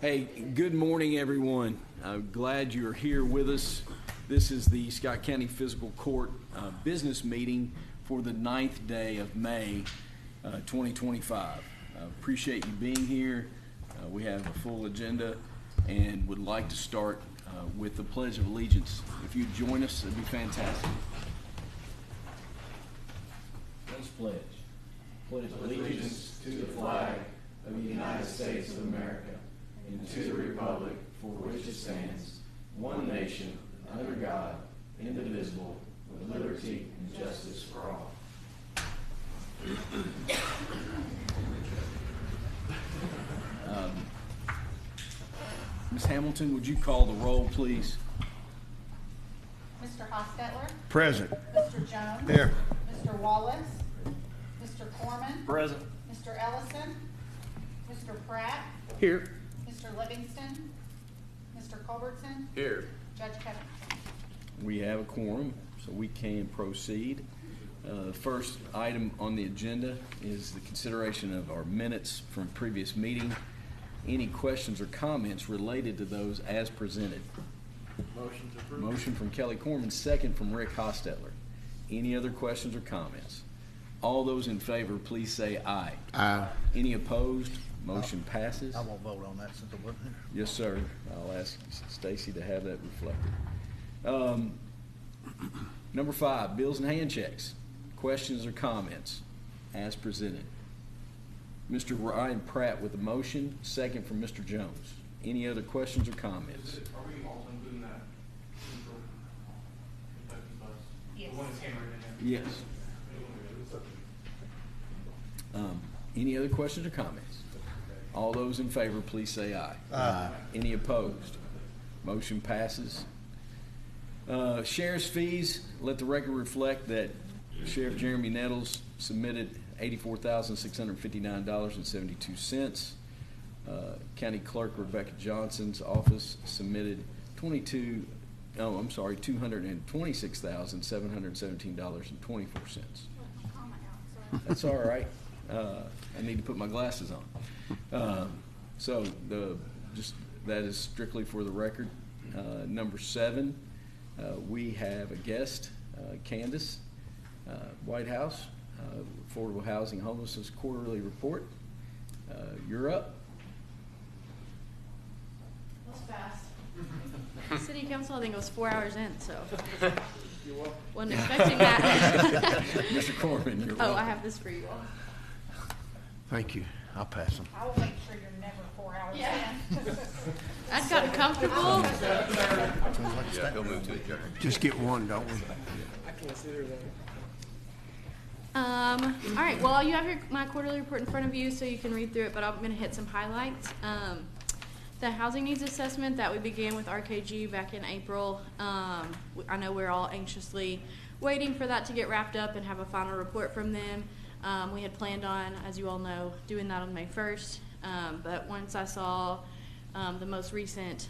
Hey, good morning, everyone. I'm glad you're here with us. This is the Scott County Fiscal Court business meeting for the 9th day of May 2025. Appreciate you being here. We have a full agenda and would like to start with the Pledge of Allegiance. If you'd join us, it'd be fantastic. Let's pledge. Pledge allegiance to the flag of the United States of America and to the republic for which it stands, one nation, under God, indivisible, with liberty and justice for all. Ms. Hamilton, would you call the roll, please? Mr. Hostetler? Present. Mr. Jones? Here. Mr. Wallace? Mr. Corman? Present. Mr. Ellison? Mr. Pratt? Here. Mr. Livingston? Mr. Culbertson? Here. Judge Kevin? We have a quorum, so we can proceed. The first item on the agenda is the consideration of our minutes from previous meeting. Any questions or comments related to those as presented? Motion to approve. Motion from Kelly Corman, second from Rick Hostetler. Any other questions or comments? All those in favor, please say aye. Aye. Any opposed? Motion passes. I won't vote on that since I wasn't here. Yes, sir. I'll ask Stacy to have that reflected. Number 5, bills and hand checks. Questions or comments as presented? Mr. Ryan Pratt with a motion, second from Mr. Jones. Any other questions or comments? Are we also including that central Kentucky bus? Yes. The one that's handwritten in there? Yes. Any other questions or comments? All those in favor, please say aye. Aye. Any opposed? Motion passes. Sheriff's fees, let the record reflect that Sheriff Jeremy Nettles submitted $84,659.72. County Clerk Rebecca Johnson's office submitted $226,717.24. That's all right. I need to put my glasses on. So that is strictly for the record. Number 7, we have a guest, Candace Whitehouse, Affordable Housing Homelessness Quarterly Report. You're up. That was fast. City Council, I think it was 4 hours in, so wasn't expecting that. Mr. Corman, you're Oh, welcome. I have this for you all. Thank you. I'll pass them. I will make sure you're never 4 hours in. I've gotten comfortable. Yeah, he'll move to adjourn. Just get one, don't we? All right, well, you have my quarterly report in front of you, so you can read through it, but I'm going to hit some highlights. The housing needs assessment that we began with RKG back in April, I know we're all anxiously waiting for that to get wrapped up and have a final report from them. We had planned on, as you all know, doing that on May 1st, but once I saw the most recent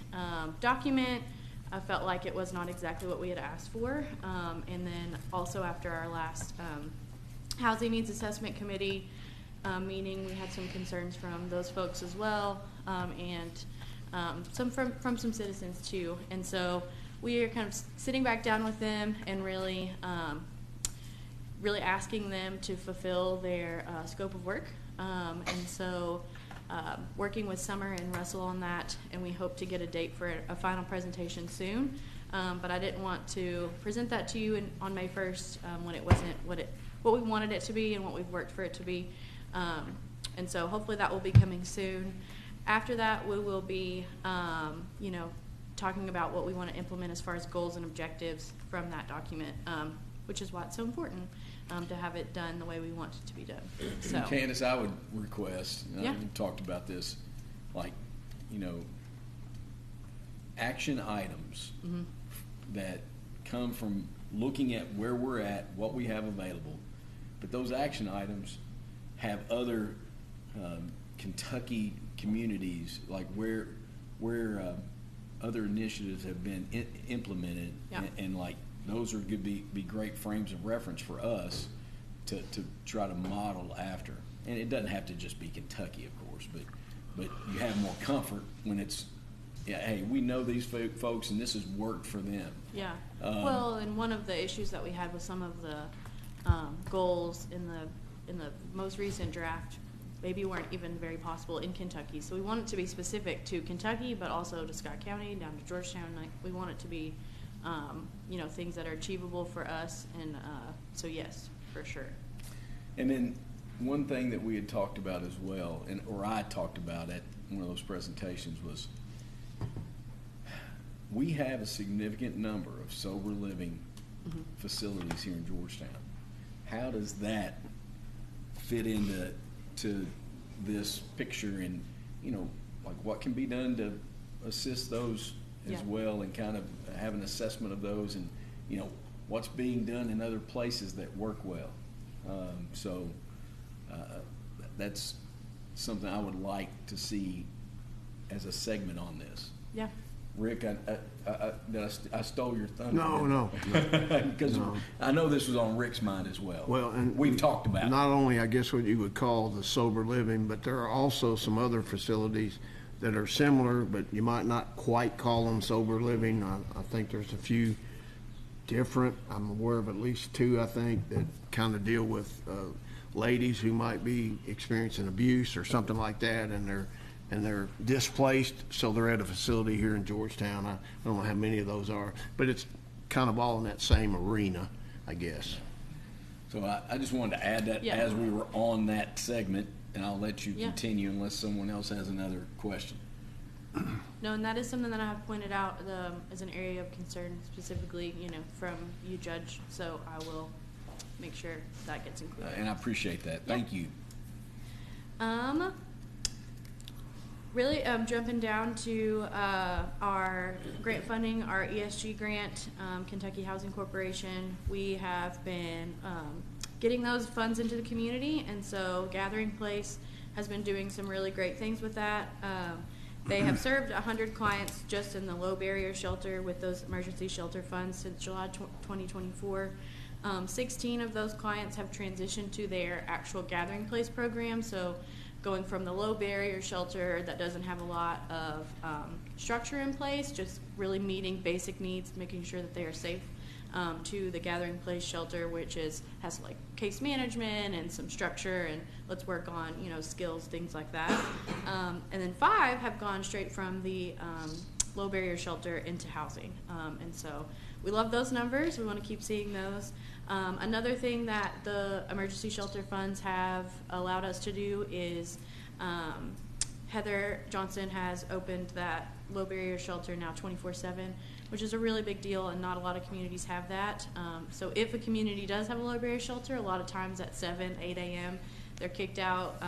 document, I felt like it was not exactly what we had asked for. And then also after our last Housing Needs Assessment Committee meeting, we had some concerns from those folks as well, and some from some citizens too. And so we are kind of sitting back down with them and really asking them to fulfill their scope of work. And so working with Summer and Russell on that, and we hope to get a date for a final presentation soon. But I didn't want to present that to you on May 1st when it wasn't what we wanted it to be and what we've worked for it to be. And so hopefully that will be coming soon. After that, we will be, talking about what we want to implement as far as goals and objectives from that document, which is why it's so important to have it done the way we want it to be done. So, Candace, I would request, Yeah. we talked about this, action items that come from looking at where we're at, what we have available, but those action items have other Kentucky communities, like where other initiatives have been implemented, Yeah. and like those are going to be great frames of reference for us to try to model after. And it doesn't have to just be Kentucky, of course, but but you have more comfort when it's, yeah, hey, we know these folks and this has worked for them. Yeah. Well, and one of the issues that we had with some of the goals in the most recent draft maybe weren't even very possible in Kentucky. So we want it to be specific to Kentucky, but also to Scott County, down to Georgetown. Like, we want it to be, things that are achievable for us. And so yes, for sure. And then one thing that we had talked about as well, or I talked about at one of those presentations, was we have a significant number of sober living facilities here in Georgetown. How does that fit into this picture, and like what can be done to assist those as well, and kind of have an assessment of those, and what's being done in other places that work well. So that's something I would like to see as a segment on this. Yeah. Rick, I stole your thunder. No. Because I know this was on Rick's mind as well. Well, and we've talked about not only, I guess, what you would call the sober living, but there are also some other facilities that are similar, but you might not quite call them sober living. I think there's a few different. I'm aware of at least two, I think, that kind of deal with ladies who might be experiencing abuse or something like that, and they're displaced, so they're at a facility here in Georgetown. I don't know how many of those are, but it's kind of all in that same arena, I guess. So I just wanted to add that as we were on that segment, and I'll let you continue unless someone else has another question. No, and that is something that I have pointed out as an area of concern, specifically, from you, Judge. So I will make sure that gets included. And I appreciate that. Thank you. Really, jumping down to our grant funding, our ESG grant, Kentucky Housing Corporation. We have been getting those funds into the community, and so Gathering Place has been doing some really great things with that. They have served 100 clients just in the low barrier shelter with those emergency shelter funds since July 2024. 16 of those clients have transitioned to their actual Gathering Place program, so going from the low barrier shelter that doesn't have a lot of structure in place, just really meeting basic needs, making sure that they are safe, to the Gathering Place shelter, which has like case management and some structure, and let's work on skills, things like that. And then 5 have gone straight from the low barrier shelter into housing, and so we love those numbers. We want to keep seeing those. Another thing that the emergency shelter funds have allowed us to do is Heather Johnson has opened that low barrier shelter now 24/7, which is a really big deal, and not a lot of communities have that. So if a community does have a low barrier shelter, a lot of times at 7, 8 a.m., they're kicked out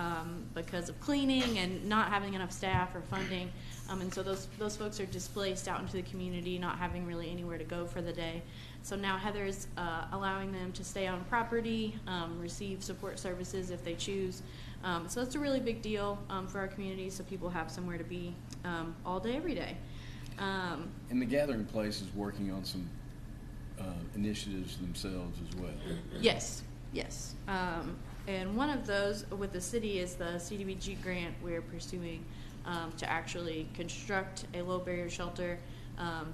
because of cleaning and not having enough staff or funding. And so those folks are displaced out into the community, not having really anywhere to go for the day. So now Heather is allowing them to stay on property, receive support services if they choose. So that's a really big deal for our community, so people have somewhere to be all day, every day. And the Gathering Place is working on some initiatives themselves as well. Yes. And one of those with the city is the CDBG grant we're pursuing to actually construct a low barrier shelter.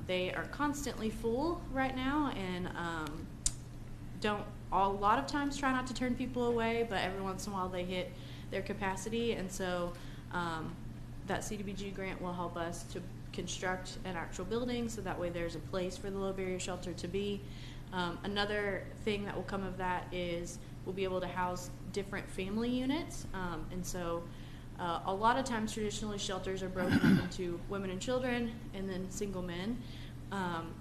They are constantly full right now, and a lot of times try not to turn people away, but every once in a while they hit their capacity, and so that CDBG grant will help us to construct an actual building, so that way there's a place for the low barrier shelter to be. Another thing that will come of that is we'll be able to house different family units, and so a lot of times traditionally shelters are broken up into women and children and then single men,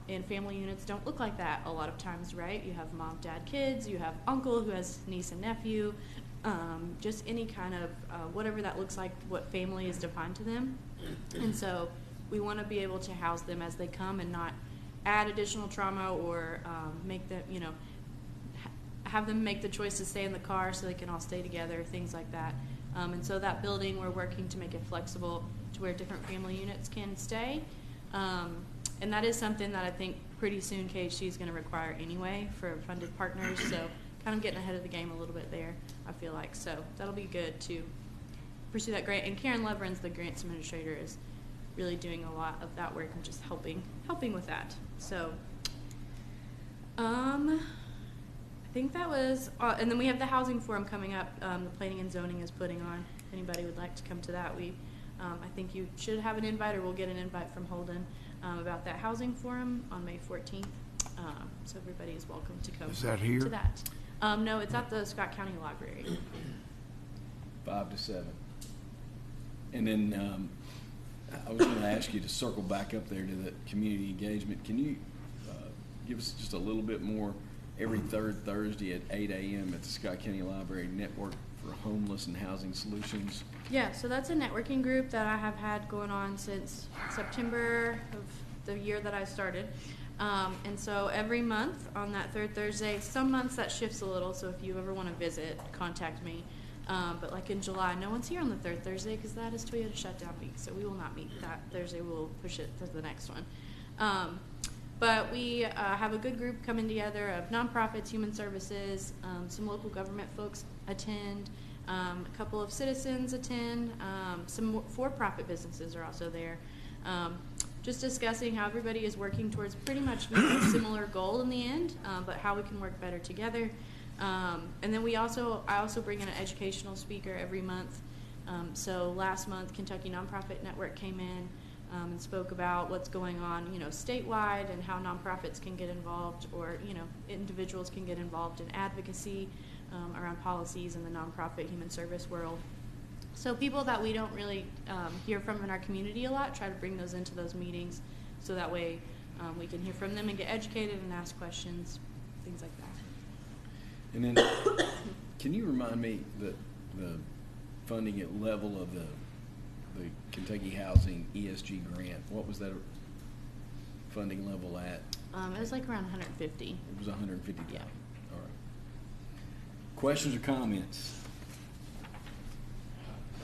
and family units don't look like that a lot of times, right? You have mom, dad, kids, you have uncle who has niece and nephew, just any kind of whatever that looks like, what family is defined to them. And so we want to be able to house them as they come and not add additional trauma or make them, have them make the choice to stay in the car so they can all stay together, things like that. And so that building, we're working to make it flexible to where different family units can stay. And that is something that I think pretty soon KHC is going to require anyway for funded partners. So kind of getting ahead of the game a little bit there, I feel like. So that'll be good too. pursue that grant. And Karen Leveren's the grants administrator, is really doing a lot of that work and just helping with that. So, I think that was, and then we have the housing forum coming up. The planning and zoning is putting on. If anybody would like to come to that, I think you should have an invite, or we'll get an invite from Holden about that housing forum on May 14th. So everybody is welcome to come. Is that here? To that. No, it's at the Scott County Library. 5 to 7. And then I was going to ask you to circle back up there to the community engagement. Can you give us just a little bit more? Every third Thursday at 8 a.m. at the Scott County Library Network for Homeless and Housing Solutions. Yeah, so that's a networking group that I have had going on since September of the year that I started. And so every month on that third Thursday, some months that shifts a little, so if you ever want to visit, contact me. But like in July, no one's here on the third Thursday because that is Toyota shutdown week, so we will not meet that Thursday. We'll push it to the next one. But we have a good group coming together of nonprofits, human services, some local government folks attend, a couple of citizens attend, some for-profit businesses are also there. Just discussing how everybody is working towards pretty much a similar goal in the end, but how we can work better together. And then I also bring in an educational speaker every month. So last month, Kentucky Nonprofit Network came in and spoke about what's going on, statewide, and how nonprofits can get involved, or, individuals can get involved in advocacy around policies in the nonprofit human service world. So people that we don't really hear from in our community a lot, try to bring those into those meetings, so that way we can hear from them and get educated and ask questions, things like that. And then, can you remind me the funding at level of the Kentucky Housing ESG grant? What was that funding level at? It was like around 150. It was 150. Yeah. All right. Questions or comments?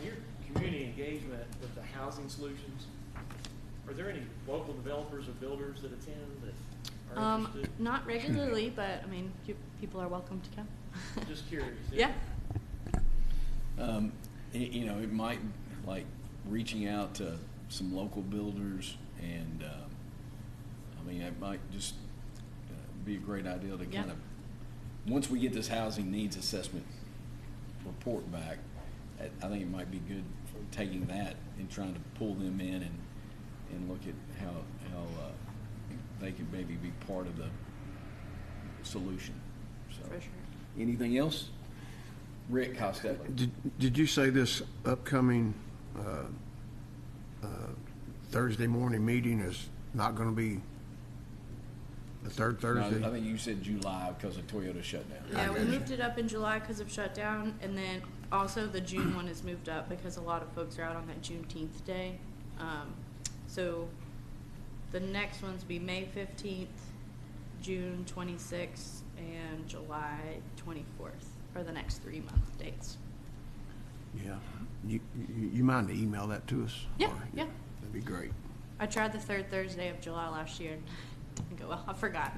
Your community engagement with the housing solutions, are there any local developers or builders that attend that are interested? Not regularly, but I mean, people are welcome to come. Just curious. Yeah. It might, like, reaching out to some local builders, and it might just be a great idea to kind of, once we get this housing needs assessment report back, I think it might be good for taking that and trying to pull them in and look at how they could maybe be part of the solution. So, For sure. anything else? Rick Hostetler. Did you say this upcoming Thursday morning meeting is not going to be the third Thursday? No, I think you said July because of Toyota shutdown. Yeah, we moved it up in July because of shutdown, and then also the June one is moved up because a lot of folks are out on that Juneteenth day. So the next ones be May 15th, June 26th, and July 24th are the next 3-month dates. Yeah. You mind to email that to us? Yeah, Or- yeah. That'd be great. I tried the third Thursday of July last year. Didn't go well. I forgot.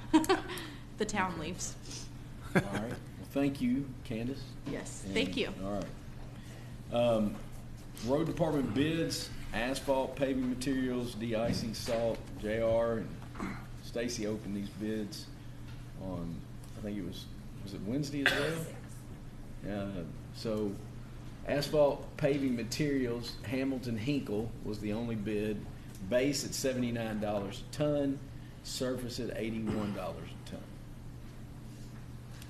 The town leaves. All right. Well, thank you, Candace. Yes, And- thank you. All right. Road department bids, asphalt, paving materials, de-icing salt. JR and Stacy opened these bids on, I think was it Wednesday as well? So asphalt paving materials, Hamilton Hinkle was the only bid. Base at $79 a ton, surface at $81 a ton.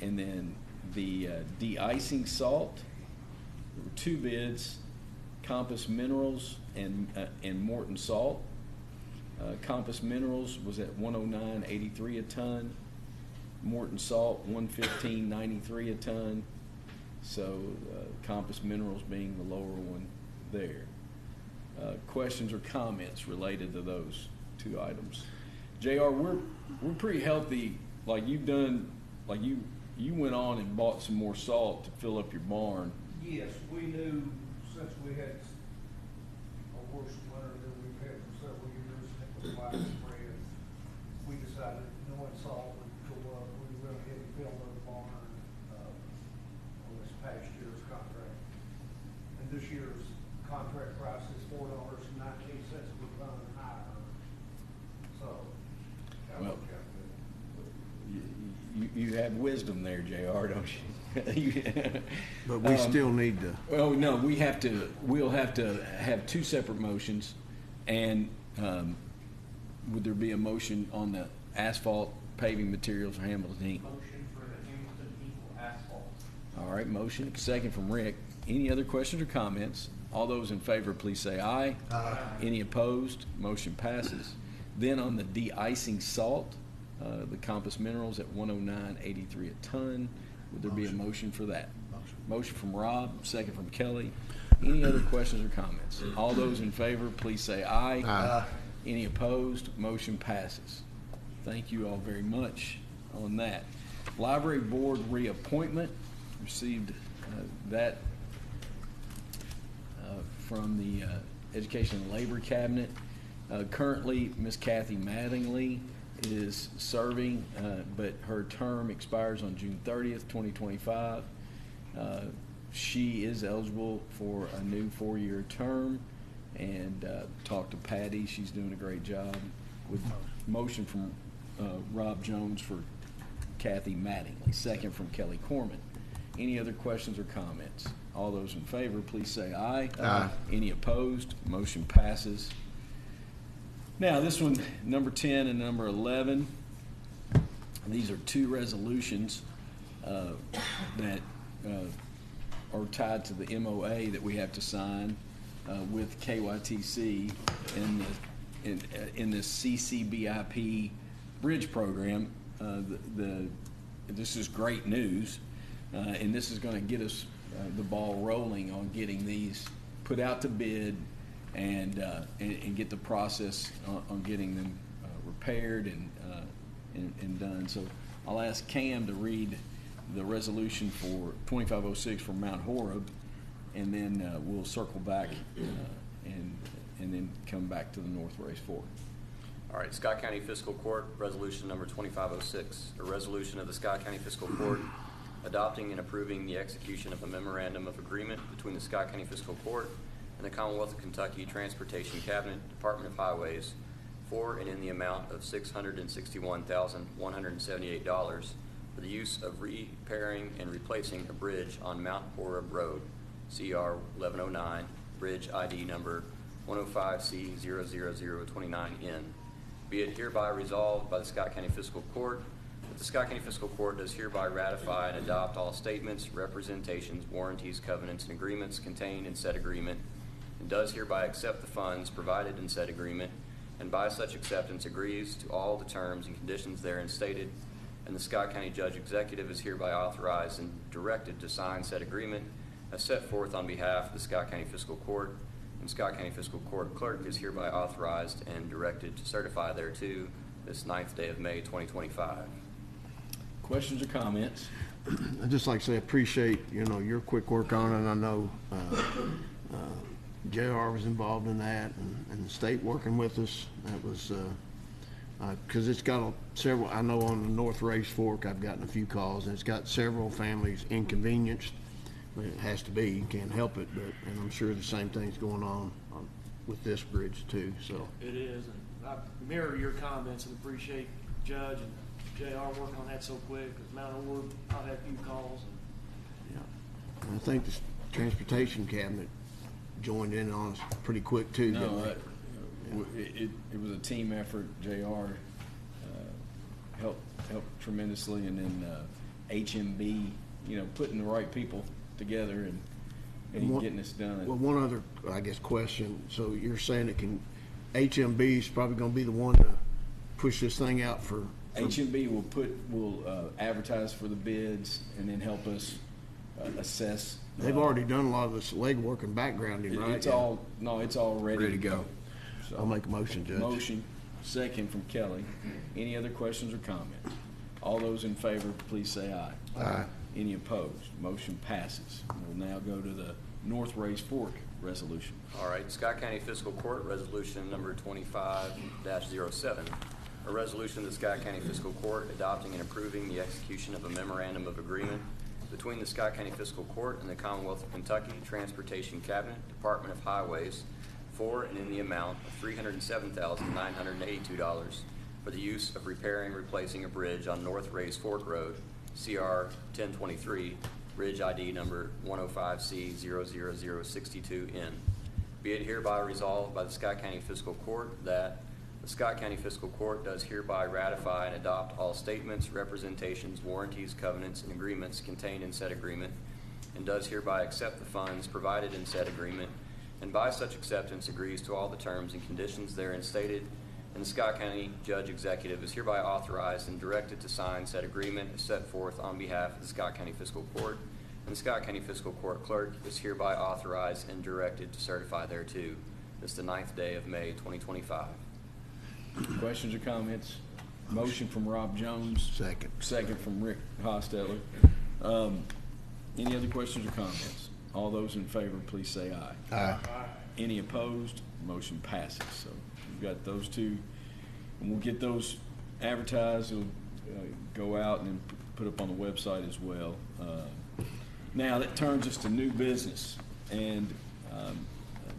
And then the de-icing salt, there were 2 bids, Compass Minerals and Morton Salt. Compass Minerals was at $109.83 a ton. Morton Salt $115.93 a ton. So Compass Minerals being the lower one there. Questions or comments related to those 2 items? JR, we're pretty healthy. Like you've done, like you went on and bought some more salt to fill up your barn. Yes, we knew since we had a worse winter than we've had for several years, and it was widespread, we decided knowing salt would go up, we were going ahead and fill the barn on this past year's contract. And this year's contract price is $4.98 per ton higher. So. that Well, worked out good. You have wisdom there, JR, don't you? But we still need to, Well, no, we'll have to have two separate motions, and would there be a motion on the asphalt paving materials for Hamilton Inc.? Motion for the Hamilton Equal Asphalt. All right, motion, second from Rick. Any other questions or comments? All those in favor, please say aye. Aye. Any opposed? Motion passes. Then on the de-icing salt, the Compass Minerals at $109.83 a ton. Would there be a motion for that? Motion. Motion from Rob, second from Kelly. Any other questions or comments? All those in favor, please say aye. Aye. Any opposed? Motion passes. Thank you all very much on that. Library Board reappointment, received that from the Education and Labor Cabinet. Currently, Ms. Kathy Mattingly is serving, but her term expires on June 30th, 2025. She is eligible for a new 4-year term, and talked to Patty. She's doing a great job. With motion from Rob Jones for Kathy Mattingly, second from Kelly Corman. Any other questions or comments? All those in favor, please say aye. Aye. Any opposed? Motion passes. Now, this one, number 10 and number 11, these are two resolutions that are tied to the MOA that we have to sign with KYTC in this CCBIP bridge program. This is great news, and this is going to get us the ball rolling on getting these put out to bid and get the process on getting them repaired and done. So I'll ask Cam to read the resolution for 2506 for Mount Horeb, and then we'll circle back and then come back to the North Race Fork. All right, Scott County Fiscal Court, Resolution Number 2506, a resolution of the Scott County Fiscal Court adopting and approving the execution of a memorandum of agreement between the Scott County Fiscal Court and the Commonwealth of Kentucky Transportation Cabinet, Department of Highways, for and in the amount of $661,178 for the use of repairing and replacing a bridge on Mount Horeb Road, CR 1109, bridge ID number 105C00029N. Be it hereby resolved by the Scott County Fiscal Court that the Scott County Fiscal Court does hereby ratify and adopt all statements, representations, warranties, covenants, and agreements contained in said agreement, and does hereby accept the funds provided in said agreement, and by such acceptance agrees to all the terms and conditions therein stated, and the Scott County Judge Executive is hereby authorized and directed to sign said agreement as set forth on behalf of the Scott County Fiscal Court, and Scott County Fiscal Court Clerk is hereby authorized and directed to certify thereto this 9th day of May 2025. Questions or comments? I'd just like to say, appreciate, your quick work on it. I know JR was involved in that, and the state working with us. That was, because it's got several, I know on the North Race Fork, I've gotten a few calls, and it's got several families inconvenienced. It has to be, you can't help it, and I'm sure the same thing's going on with this bridge too, so. It is, and I mirror your comments and appreciate Judge and JR working on that so quick, because Mount Horeb, I've had a few calls. Yeah, and I think the Transportation Cabinet joined in on us pretty quick too, didn't No, they? it was a team effort. JR helped tremendously, and then HMB, putting the right people together and getting this done. Well, one other, I guess, question. So you're saying HMB is probably going to be the one to push this thing out for HMB will advertise for the bids and then help us assess. They've already done a lot of this legwork and backgrounding, right? It's all ready to go. So, I'll make a motion, Judge. Motion, second from Kelly. Any other questions or comments? All those in favor, please say aye. Aye. Any opposed? Motion passes. We'll now go to the North Race Fork resolution. All right, Scott County Fiscal Court, Resolution Number 25-07, a resolution of the Scott County Fiscal Court adopting and approving the execution of a memorandum of agreement between the Scott County Fiscal Court and the Commonwealth of Kentucky Transportation Cabinet, Department of Highways, for and in the amount of $307,982 for the use of repairing, replacing a bridge on North Race Fork Road, CR 1023, Bridge ID number 105C00062N. Be it hereby resolved by the Scott County Fiscal Court that the Scott County Fiscal Court does hereby ratify and adopt all statements, representations, warranties, covenants, and agreements contained in said agreement, and does hereby accept the funds provided in said agreement, and by such acceptance agrees to all the terms and conditions therein stated, and the Scott County Judge Executive is hereby authorized and directed to sign said agreement as set forth on behalf of the Scott County Fiscal Court, and the Scott County Fiscal Court Clerk is hereby authorized and directed to certify thereto. This is the 9th day of May 2025. Questions or comments? Motion from Rob Jones. Second. Second from Rick Hostetler. Any other questions or comments? All those in favor, please say aye. Aye. Any opposed? Motion passes. So we've got those two, and we'll get those advertised. It'll go out and then put up on the website as well. Now that turns us to new business, and I'm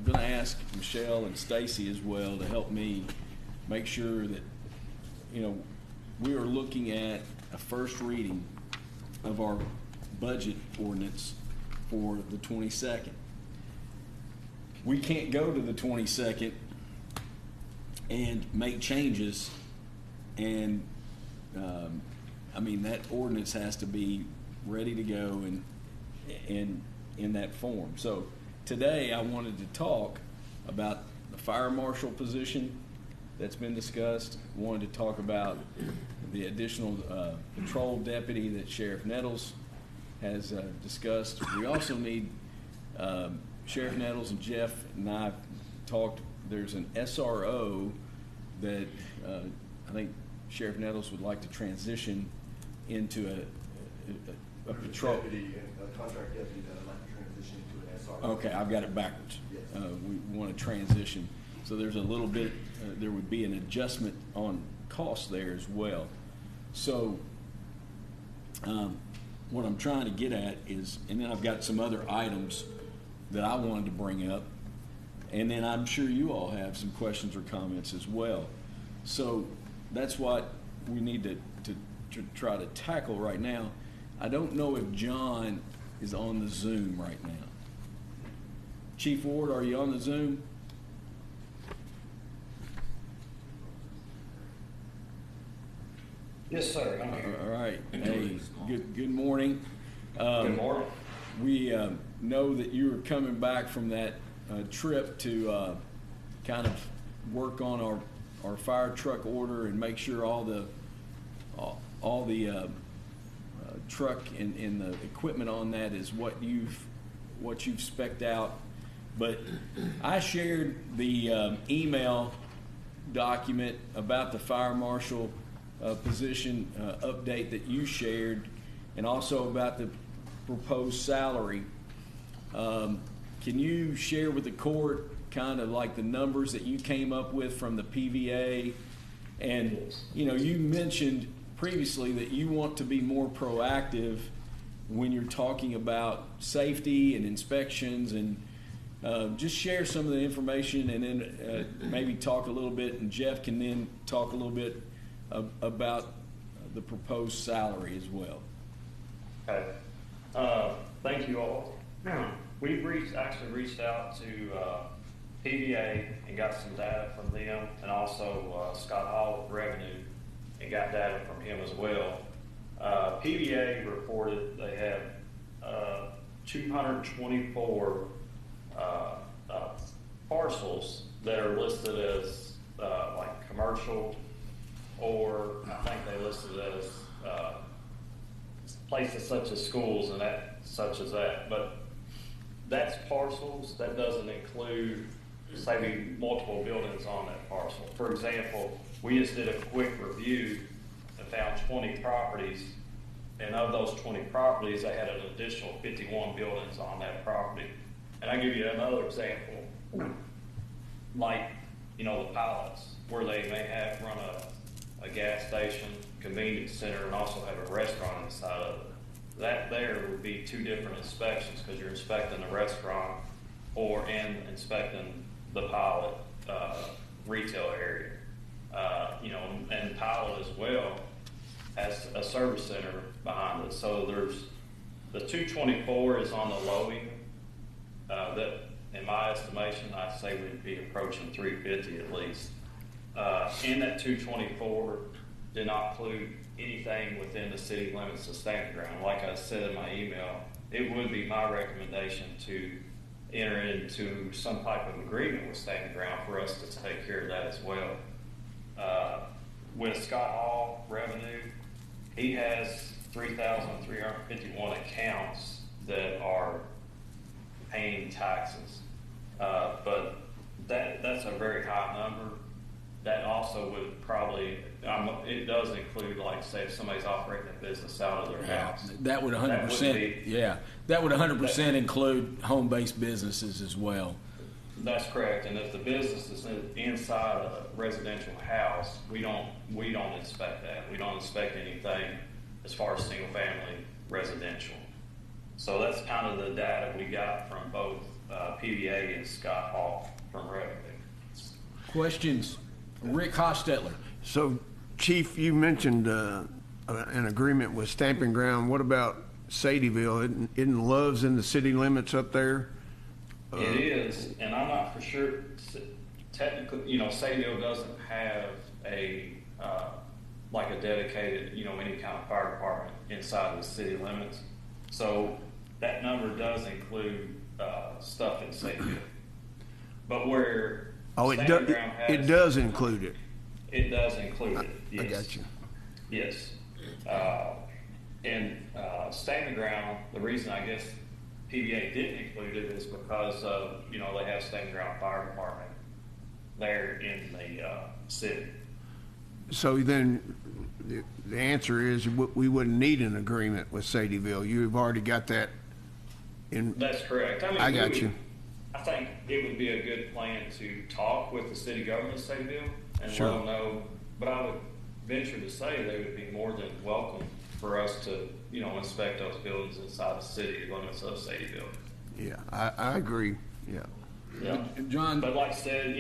going to ask Michelle and Stacy as well to help me make sure that, we are looking at a first reading of our budget ordinance for the 22nd. We can't go to the 22nd and make changes, and that ordinance has to be ready to go and in that form. So today I wanted to talk about the fire marshal position that's been discussed. Wanted to talk about the additional patrol deputy that Sheriff Nettles has discussed. We also need, Sheriff Nettles and Jeff and I talked, there's an SRO that I think Sheriff Nettles would like to transition into a patrol. A contract deputy that I'd like to transition into an SRO. Okay, I've got it backwards. Yes. We want to transition. So there's a little bit, there would be an adjustment on cost there as well. So what I'm trying to get at is, and then I've got some other items that I wanted to bring up, and then I'm sure you all have some questions or comments as well. So that's what we need to try to tackle right now. I don't know if John is on the Zoom right now. Chief Ward, are you on the Zoom? Yes, sir. I'm here. All right. Hey, good morning. Good morning. We know that you were coming back from that trip to kind of work on our fire truck order and make sure all the truck and the equipment on that is what you've spec'd out. But I shared the email document about the fire marshal position update that you shared, and also about the proposed salary. Can you share with the court kind of like the numbers that you came up with from the PVA? And you mentioned previously that you want to be more proactive when you're talking about safety and inspections, and just share some of the information, and then maybe talk a little bit, and Jeff can then talk a little bit about the proposed salary as well. Okay. Thank you all. We've actually reached out to PVA and got some data from them, and also Scott Hall of Revenue, and got data from him as well. PVA reported they had 224 parcels that are listed as like commercial, or I think they listed as places such as schools and such as that. But that's parcels. That doesn't include, say, multiple buildings on that parcel. For example, we just did a quick review and found 20 properties, and of those 20 properties, they had an additional 51 buildings on that property. And I'll give you another example, like, the pilots, where they may have run a gas station, convenience center, and also have a restaurant inside of it. that there would be two different inspections, because you're inspecting the restaurant and inspecting the pilot retail area. And pilot as well has a service center behind it. So there's the 224 is on the low end. That, in my estimation, I'd say we'd be approaching 350 at least. In that 224 did not include anything within the city limits of Stamping Ground. Like I said in my email, it would be my recommendation to enter into some type of agreement with Stamping Ground for us to take care of that as well. With Scott Hall revenue, he has 3,351 accounts that are paying taxes. But that's a very high number. That also would probably, it does include, like, say, if somebody's operating a business out of their house. That would 100%, that would 100% include home-based businesses as well. That's correct. And if the business is inside a residential house, we don't inspect that. We don't inspect anything as far as single-family residential. So that's kind of the data we got from both PVA and Scott Hall from revenue. Questions? Rick Hostetler. So, Chief, you mentioned an agreement with Stamping Ground. What about Sadieville? Isn't Love's in the city limits up there? It is, and I'm not for sure. Technically, Sadieville doesn't have a like a dedicated, any kind of fire department inside the city limits. So that number does include stuff in Sadieville. But where it does include it. It does include it. Yes. I got you. Yes. And Stamping Ground, the reason I guess PVA didn't include it is because of, they have Stamping Ground Fire Department there in the city. So then the answer is we wouldn't need an agreement with Sadieville. You've already got that in. That's correct. I got you. I think it would be a good plan to talk with the city government of Sadieville and Sure. let them know. But I would venture to say they would be more than welcome for us to, inspect those buildings inside the city limits of Sadieville. Yeah, I agree. Yeah. Yeah. John. But like I said,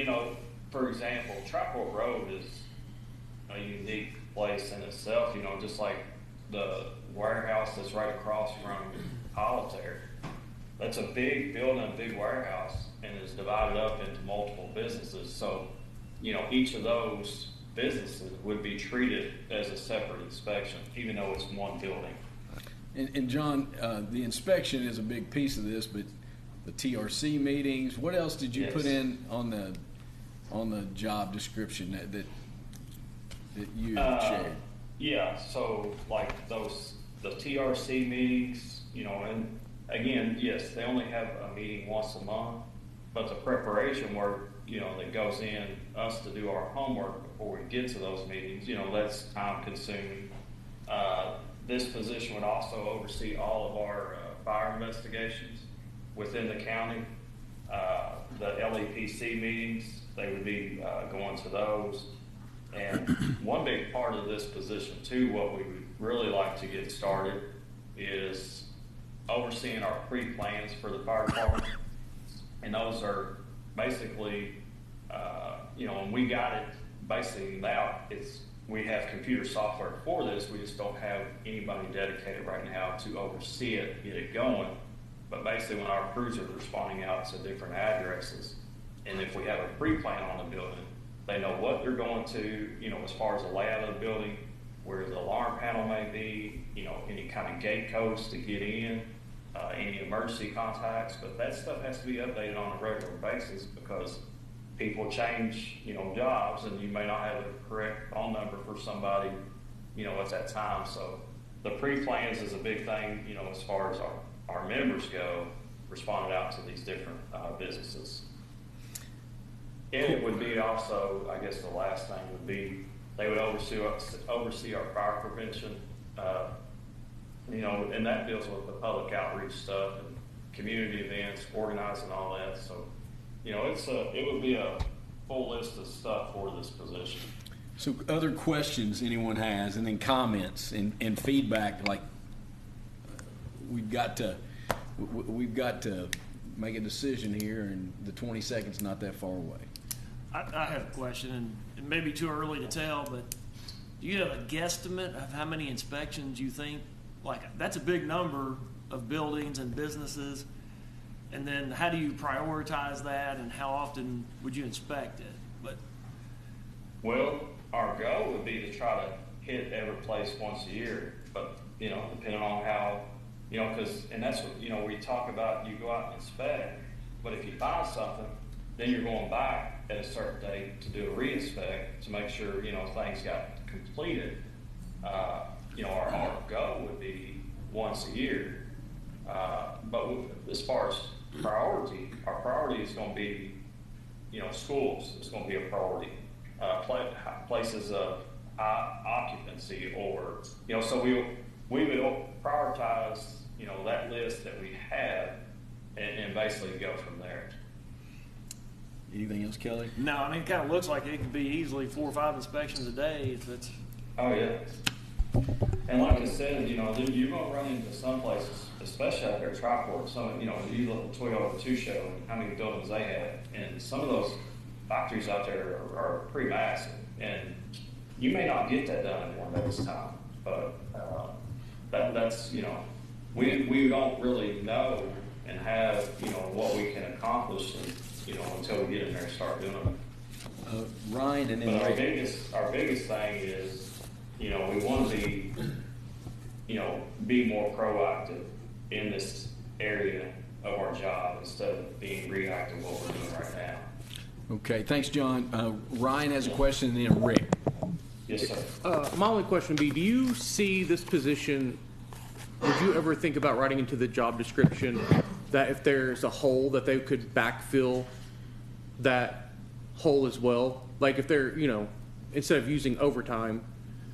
for example, Triport Road is a unique place in itself, just like the warehouse that's right across from Hollister. That's a big building, a big warehouse, and is divided up into multiple businesses. So, each of those businesses would be treated as a separate inspection, even though it's one building. And John, the inspection is a big piece of this, but the TRC meetings, what else did you put in on the job description that you shared? Yeah, so like the TRC meetings, and again, yes, they only have a meeting once a month, but the preparation work, that goes in, us to do our homework before we get to those meetings, that's time consuming. This position would also oversee all of our fire investigations within the county. The LEPC meetings, they would be going to those. And one big part of this position too, what we would really like to get started is overseeing our pre-plans for the fire department. And those are basically, when we got it basically now, we have computer software for this. We just don't have anybody dedicated right now to oversee it, get it going. But basically when our crews are responding out to different addresses, and if we have a pre-plan on the building, they know what they're going to, as far as the layout of the building, where the alarm panel may be, any kind of gate codes to get in, any emergency contacts. But that stuff has to be updated on a regular basis because people change, jobs, and you may not have the correct phone number for somebody, at that time. So the pre-plans is a big thing, as far as our members go, responding out to these different businesses. And it would be also, I guess the last thing would be, they would oversee our fire prevention, and that deals with the public outreach stuff and community events, organizing all that. So, it would be a full list of stuff for this position. So other questions anyone has, and then comments and feedback, like we've got to make a decision here, and the 22nd's not that far away. I have a question, and it may be too early to tell, but do you have a guesstimate of how many inspections you think, like, that's a big number of buildings and businesses, and then how do you prioritize that, and how often would you inspect it? But Well, our goal would be to try to hit every place once a year, but, depending on how, and that's what, we talk about, you go out and inspect, but if you find something, then you're going back at a certain date to do a re-inspect to make sure, things got completed. Our goal would be once a year. But as far as priority, our priority is going to be, schools is going to be a priority. Places of occupancy, or, so we would prioritize, that list that we have and basically go from there. Anything else, Kelly? no, I mean, it kind of looks like it could be easily 4 or 5 inspections a day if it's. Oh, yeah. And like I said, you're going to run into some places, especially out there at Triport, you look at the Toyota 2 show and how many buildings they have, and some of those factories out there are pretty massive, and you may not get that done in one day's time, but that's, we don't really know and have, what we can accomplish until we get in there and start doing it. Ryan, and then But Rick. our biggest thing is, we want to be more proactive in this area of our job instead of being reactive what we're doing right now. Okay, thanks, John. Ryan has a question, and then Rick. Yes, sir. My only question would be, do you see this position, would you ever think about writing into the job description that if there's a hole that they could backfill that hole as well? Like if they're, instead of using overtime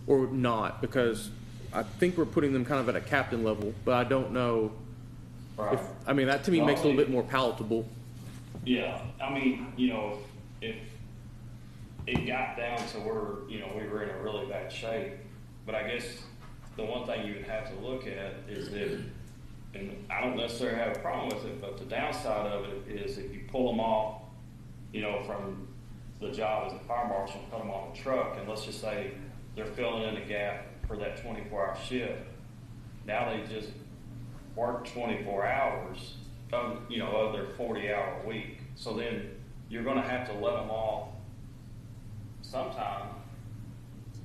or not, because I think we're putting them kind of at a captain level, but I don't know. Right. That to me makes it a little bit more palatable. Yeah, if it got down to where, we were in a really bad shape, but I guess the one thing you would have to look at is that, and I don't necessarily have a problem with it, but the downside of it is if you pull them off, from the job as a fire marshal and put them on a truck, and let's just say they're filling in a gap for that 24-hour shift, now they just work 24 hours of their 40-hour week. So then you're going to have to let them off sometime.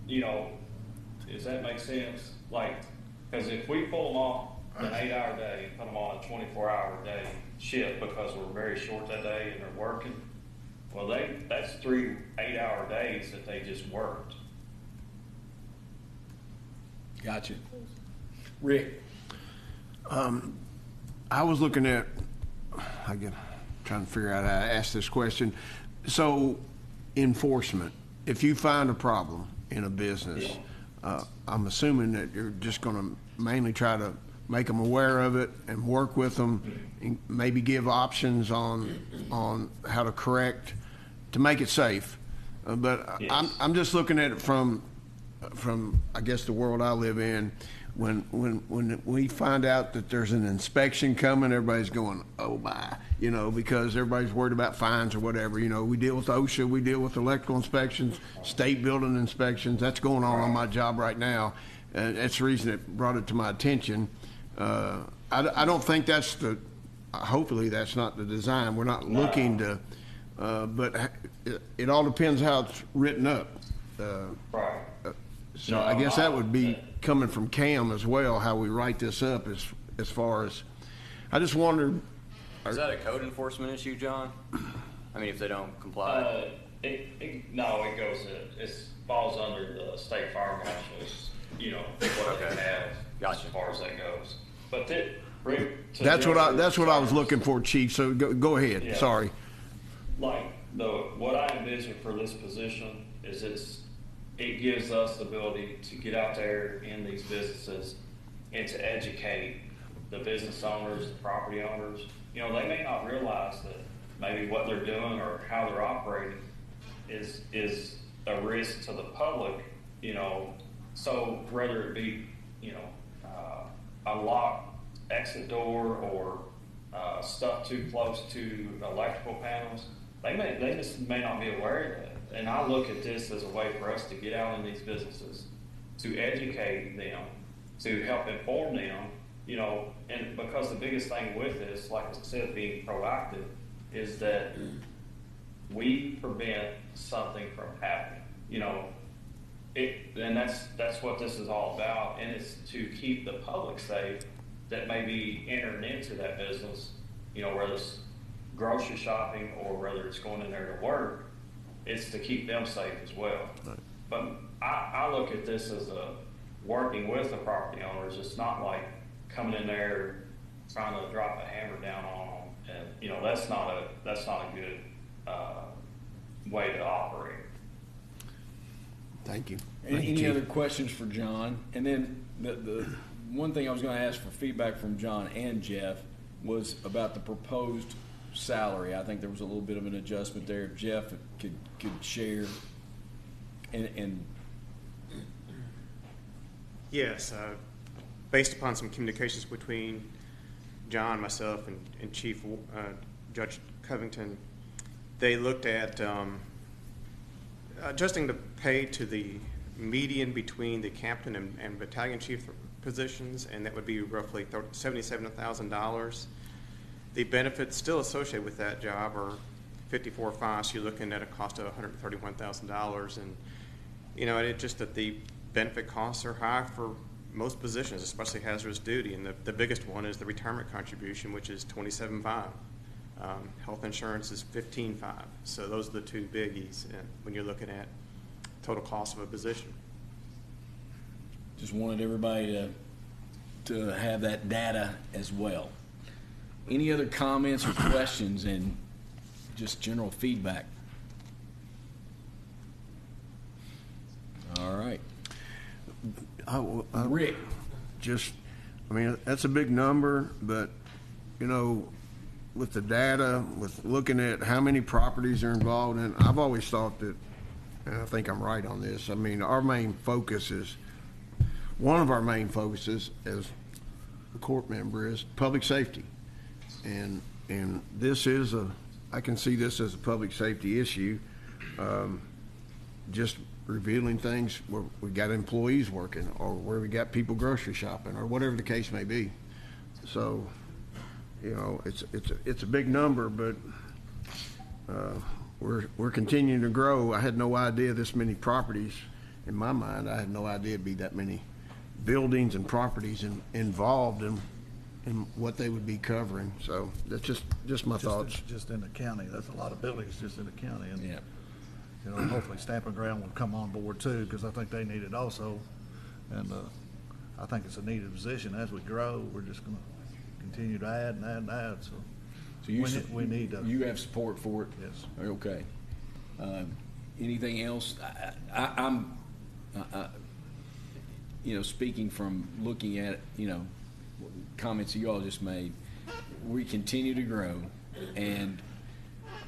Does that make sense? Like, because if we pull them off an 8-hour day and put them on a 24-hour day shift because we're very short that day and they're working, well, that's 3 8-hour days that they just worked. Gotcha. Rick. I was looking at, trying to figure out how to ask this question. So, enforcement. If you find a problem in a business, I'm assuming that you're just going to mainly try to make them aware of it and work with them, and maybe give options on how to correct to make it safe. But Yes. I'm just looking at it from I guess the world I live in. When we find out that there's an inspection coming, everybody's going, oh my, because everybody's worried about fines or whatever. We deal with OSHA, we deal with electrical inspections, state building inspections. That's going on my job right now. That's the reason it brought it to my attention. I don't think that's hopefully that's not the design. We're not looking to, but it all depends how it's written up. Right. So I guess that would be coming from Cam as well, how we write this up as far as, I just wondered. Is that a code enforcement issue, John? If they don't comply? No, it goes, it falls under the state fire marshals, what they have Gotcha. as far as that goes. But Rick, That's what I was looking for, Chief, so go ahead, Yeah. sorry. Like, what I envision for this position is it gives us the ability to get out there in these businesses and to educate the business owners, the property owners. They may not realize that maybe what they're doing or how they're operating is a risk to the public, so whether it be, a locked exit door or stuff too close to electrical panels, they just may not be aware of that. And I look at this as a way for us to get out in these businesses, to educate them, to help inform them, you know, and because the biggest thing with this, like I said, being proactive, is that we prevent something from happening, you know. And that's what this is all about, and it's to keep the public safe that may be entering into that business, you know, whether it's grocery shopping or whether it's going in there to work. It's to keep them safe as well. Right. But I look at this as working with the property owners. It's not like coming in there trying to drop a hammer down on them, and you know that's not a good way to operate. Thank you. Any other questions for John? And then the one thing I was going to ask for feedback from John and Jeff was about the proposed salary. I think there was a little bit of an adjustment there. If Jeff could share. And yes, based upon some communications between John, myself, and Chief Judge Covington, they looked at adjusting the pay to the median between the captain and battalion chief positions, and that would be roughly $77,000. The benefits still associated with that job are $54,500, so you're looking at a cost of $131,000, and you know, it's just that the benefit costs are high for most positions, especially hazardous duty, and the biggest one is the retirement contribution, which is $27,500. Health insurance is $15,500. So those are the two biggies when you're looking at total cost of a position. Just wanted everybody to have that data as well. Any other comments or questions and just general feedback? All right. Rick. I mean, that's a big number, but, you know, with the data, with looking at how many properties are involved in, I've always thought that, and I think I'm right on this, I mean, one of our main focuses as a court member is public safety. And this is I can see this as a public safety issue, just revealing things where we got employees working or where we got people grocery shopping or whatever the case may be. So, you know, it's a big number, but we're continuing to grow. I had no idea this many properties. In my mind, I had no idea it'd be that many buildings and properties involved in what they would be covering. So that's just my thoughts. Just in the county, that's a lot of buildings just in the county. And, yeah. You know, hopefully Stamping Ground will come on board too, because I think they need it also. And I think it's a needed position. As we grow, we're just going to continue to add and add and add. So we need to. You have support for it? Yes. Okay. Anything else? I'm you know, speaking from looking at, you know, comments you all just made, we continue to grow, and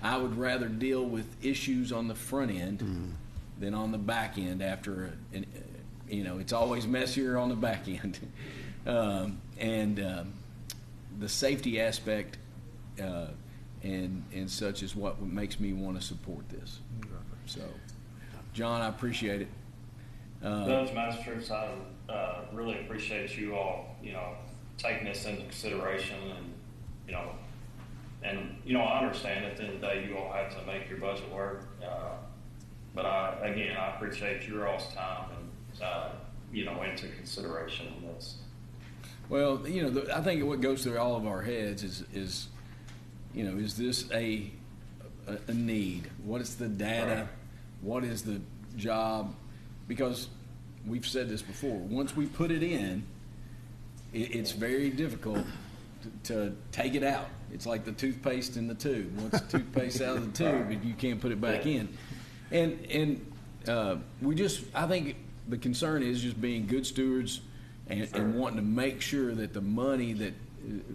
I would rather deal with issues on the front end than on the back end after, you know, it's always messier on the back end. The safety aspect and such is what makes me want to support this. So, John, I appreciate it. Judge Magistrates, I really appreciate you all, you know, taking this into consideration, and I understand at the end of the day you all have to make your budget work, but I appreciate your all's time and into consideration in this. Well, you know, I think what goes through all of our heads is you know, is this a need? What is the data? Right. What is the job? Because we've said this before, once we put it in, it's very difficult to take it out. It's like the toothpaste in the tube. Once the toothpaste out of the tube, you can't put it back in. And I think the concern is just being good stewards and wanting to make sure that the money that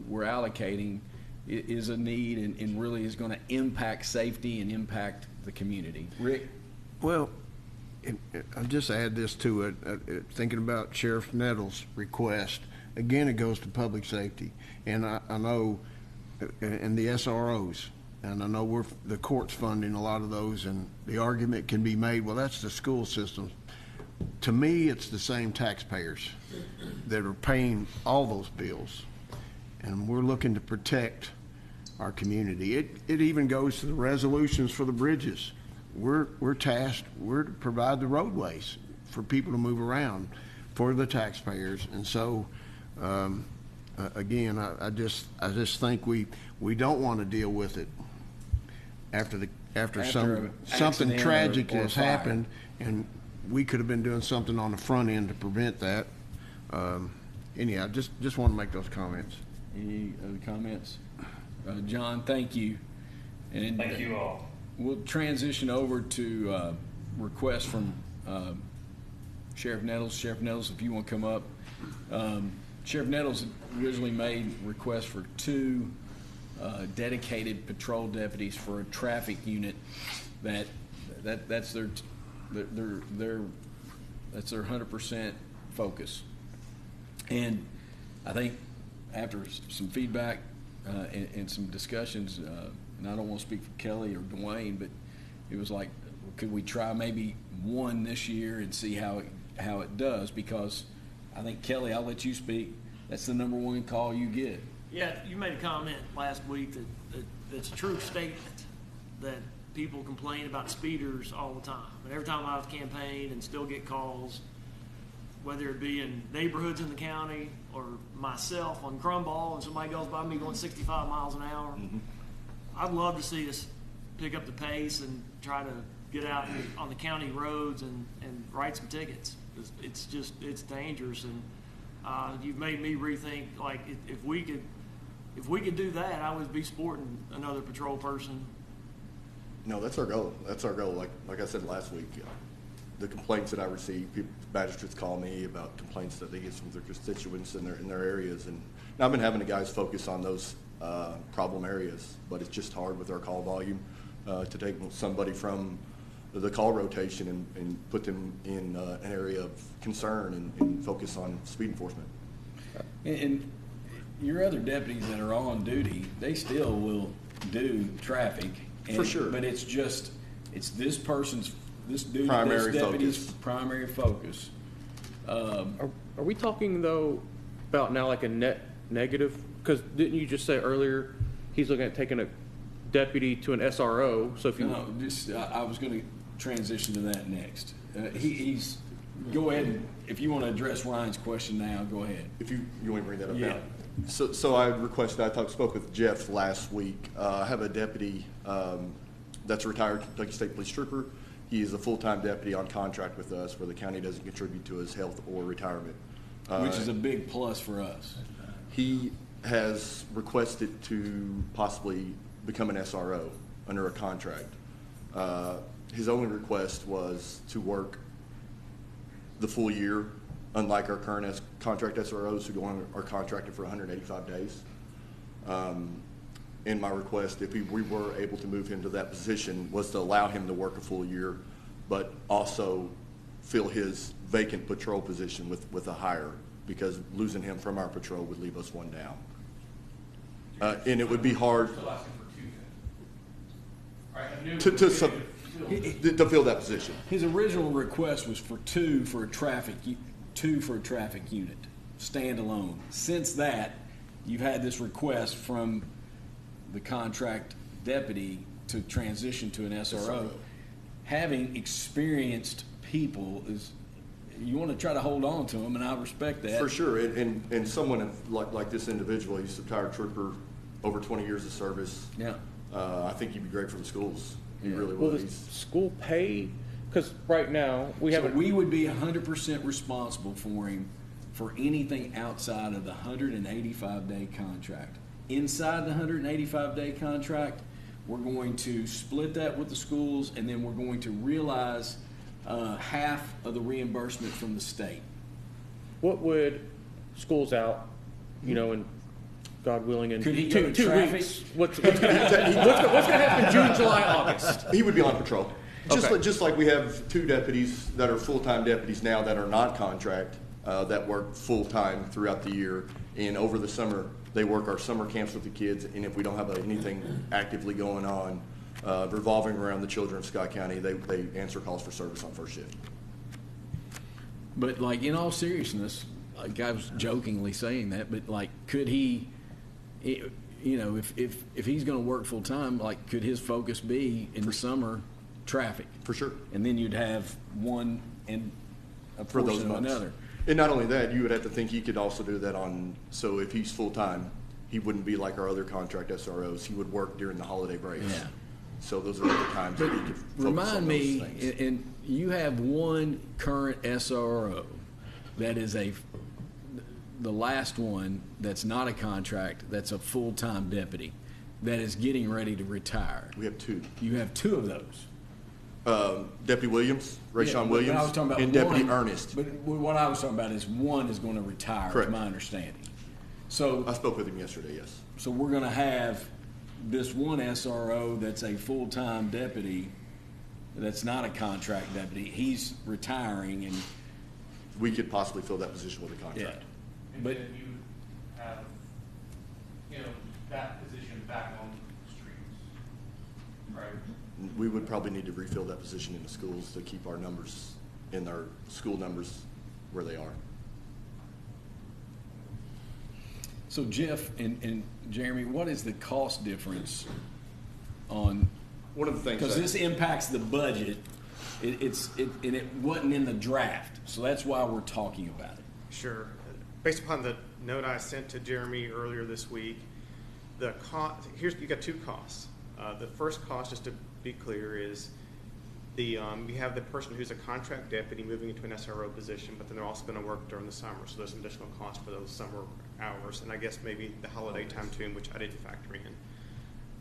we're allocating is a need and really is going to impact safety and impact the community. Rick? Well, I'll just add this to it, thinking about Sheriff Nettles' request, again, it goes to public safety. And I know, and the SROs, and I know the court's funding a lot of those, and the argument can be made, well, that's the school system. To me, it's the same taxpayers that are paying all those bills. And we're looking to protect our community. It even goes to the resolutions for the bridges. We're tasked, we're to provide the roadways for people to move around for the taxpayers. And so, again, I just think we don't want to deal with it after something tragic has happened, and we could have been doing something on the front end to prevent that. Anyhow, just want to make those comments. Any other comments? John, thank you. And Thank you all. We'll transition over to requests from Sheriff Nettles. Sheriff Nettles, if you want to come up. Sheriff Nettles originally made requests for 2 dedicated patrol deputies for a traffic unit that's their 100% focus. And I think after some feedback and some discussions, and I don't want to speak for Kelly or Dwayne, but it was like, could we try maybe 1 this year and see how it does? Because I think, Kelly, I'll let you speak. That's the number 1 call you get. Yeah, you made a comment last week that's a true statement, that people complain about speeders all the time. And every time I was campaign and still get calls, whether it be in neighborhoods in the county or myself on Crumball and somebody goes by me going 65 miles an hour. Mm-hmm. I'd love to see us pick up the pace and try to get out on the county roads and write some tickets. It's dangerous, and you've made me rethink, like, if we could do that, I would be supporting another patrol person. No, that's our goal. That's our goal. Like I said last week, the complaints that I receive, magistrates call me about complaints that they get from their constituents in their areas, and I've been having the guys focus on those problem areas, but it's just hard with our call volume to take somebody from the call rotation and put them in an area of concern and focus on speed enforcement. And your other deputies that are on duty, they still will do traffic. For sure. But it's this person's, this dude, Primary this deputy's focus. primary focus. Are we talking, though, about now like a net negative? Because didn't you just say earlier he's looking at taking a deputy to an SRO? So if you I was going to transition to that next. He's go ahead, and if you want to address Ryan's question now, go ahead. If you want to bring that up Yeah. now. So I requested, spoke with Jeff last week. I have a deputy that's a retired Kentucky State Police Trooper. He is a full-time deputy on contract with us where the county doesn't contribute to his health or retirement. Which is a big plus for us. He has requested to possibly become an SRO under a contract. His only request was to work the full year, unlike our current contract SROs who are contracted for 185 days. And my request, if we were able to move him to that position, was to allow him to work a full year, but also fill his vacant patrol position with a hire, because losing him from our patrol would leave us 1 down. And it would be hard to fill that position. His original request was for two for a traffic unit, standalone. Since that, you've had this request from the contract deputy to transition to an SRO. Having experienced people is, you want to try to hold on to them, and I respect that. For sure, and someone like this individual, he's a retired trooper, over 20 years of service. Yeah. I think he'd be great for the schools. He really Will would. the school pay? Because right now we So haven't. we would be 100% responsible for him for anything outside of the 185-day contract. Inside the 185-day contract, we're going to split that with the schools, and then we're going to realize half of the reimbursement from the state. What would schools out, and God willing, in Could he two go to traffic? weeks? What's going to happen June, July, August? He would be on patrol. Okay. Just like we have 2 deputies that are full-time deputies now that are not contract. that work full-time throughout the year. And over the summer, they work our summer camps with the kids, and if we don't have anything actively going on revolving around the children of Scott County, they answer calls for service on first shift. But like, in all seriousness, like I was jokingly saying that, but like, could he, you know, if he's going to work full time, like, could his focus be in the summer traffic? For sure. And then you'd have one and a For those portion of months. another. And not only that, you would have to think he could also do that on, so if he's full-time, he wouldn't be like our other contract SROs. He would work during the holiday breaks. Yeah. So those are the times that he could focus on Remind those me, things. and you have one current SRO that is the last one that's not a contract, that's a full-time deputy, that is getting ready to retire. We have two. You have two of those. Deputy Williams, Yeah, Rayshawn but Williams, I was talking about and Deputy one, Ernest. But what I was talking about is one is going to retire, Correct. is my understanding. So, I spoke with him yesterday, yes. so we're going to have this one SRO that's a full-time deputy, that's not a contract deputy. He's retiring, and We could possibly fill that position with a contract. And But- then you have, you know, that position back on the streets, right? We would probably need to refill that position in the schools to keep our numbers, in our school numbers where they are. So Jeff and Jeremy, what is the cost difference on, One of the things because that- this impacts the budget, and it wasn't in the draft, so that's why we're talking about it. Sure. Based upon the note I sent to Jeremy earlier this week, the cost, you got two costs. The first cost, just to be clear, is you have the person who's a contract deputy moving into an SRO position, but then they're also going to work during the summer, so there's some additional cost for those summer hours, and I guess maybe the holiday time too, which I didn't factor in.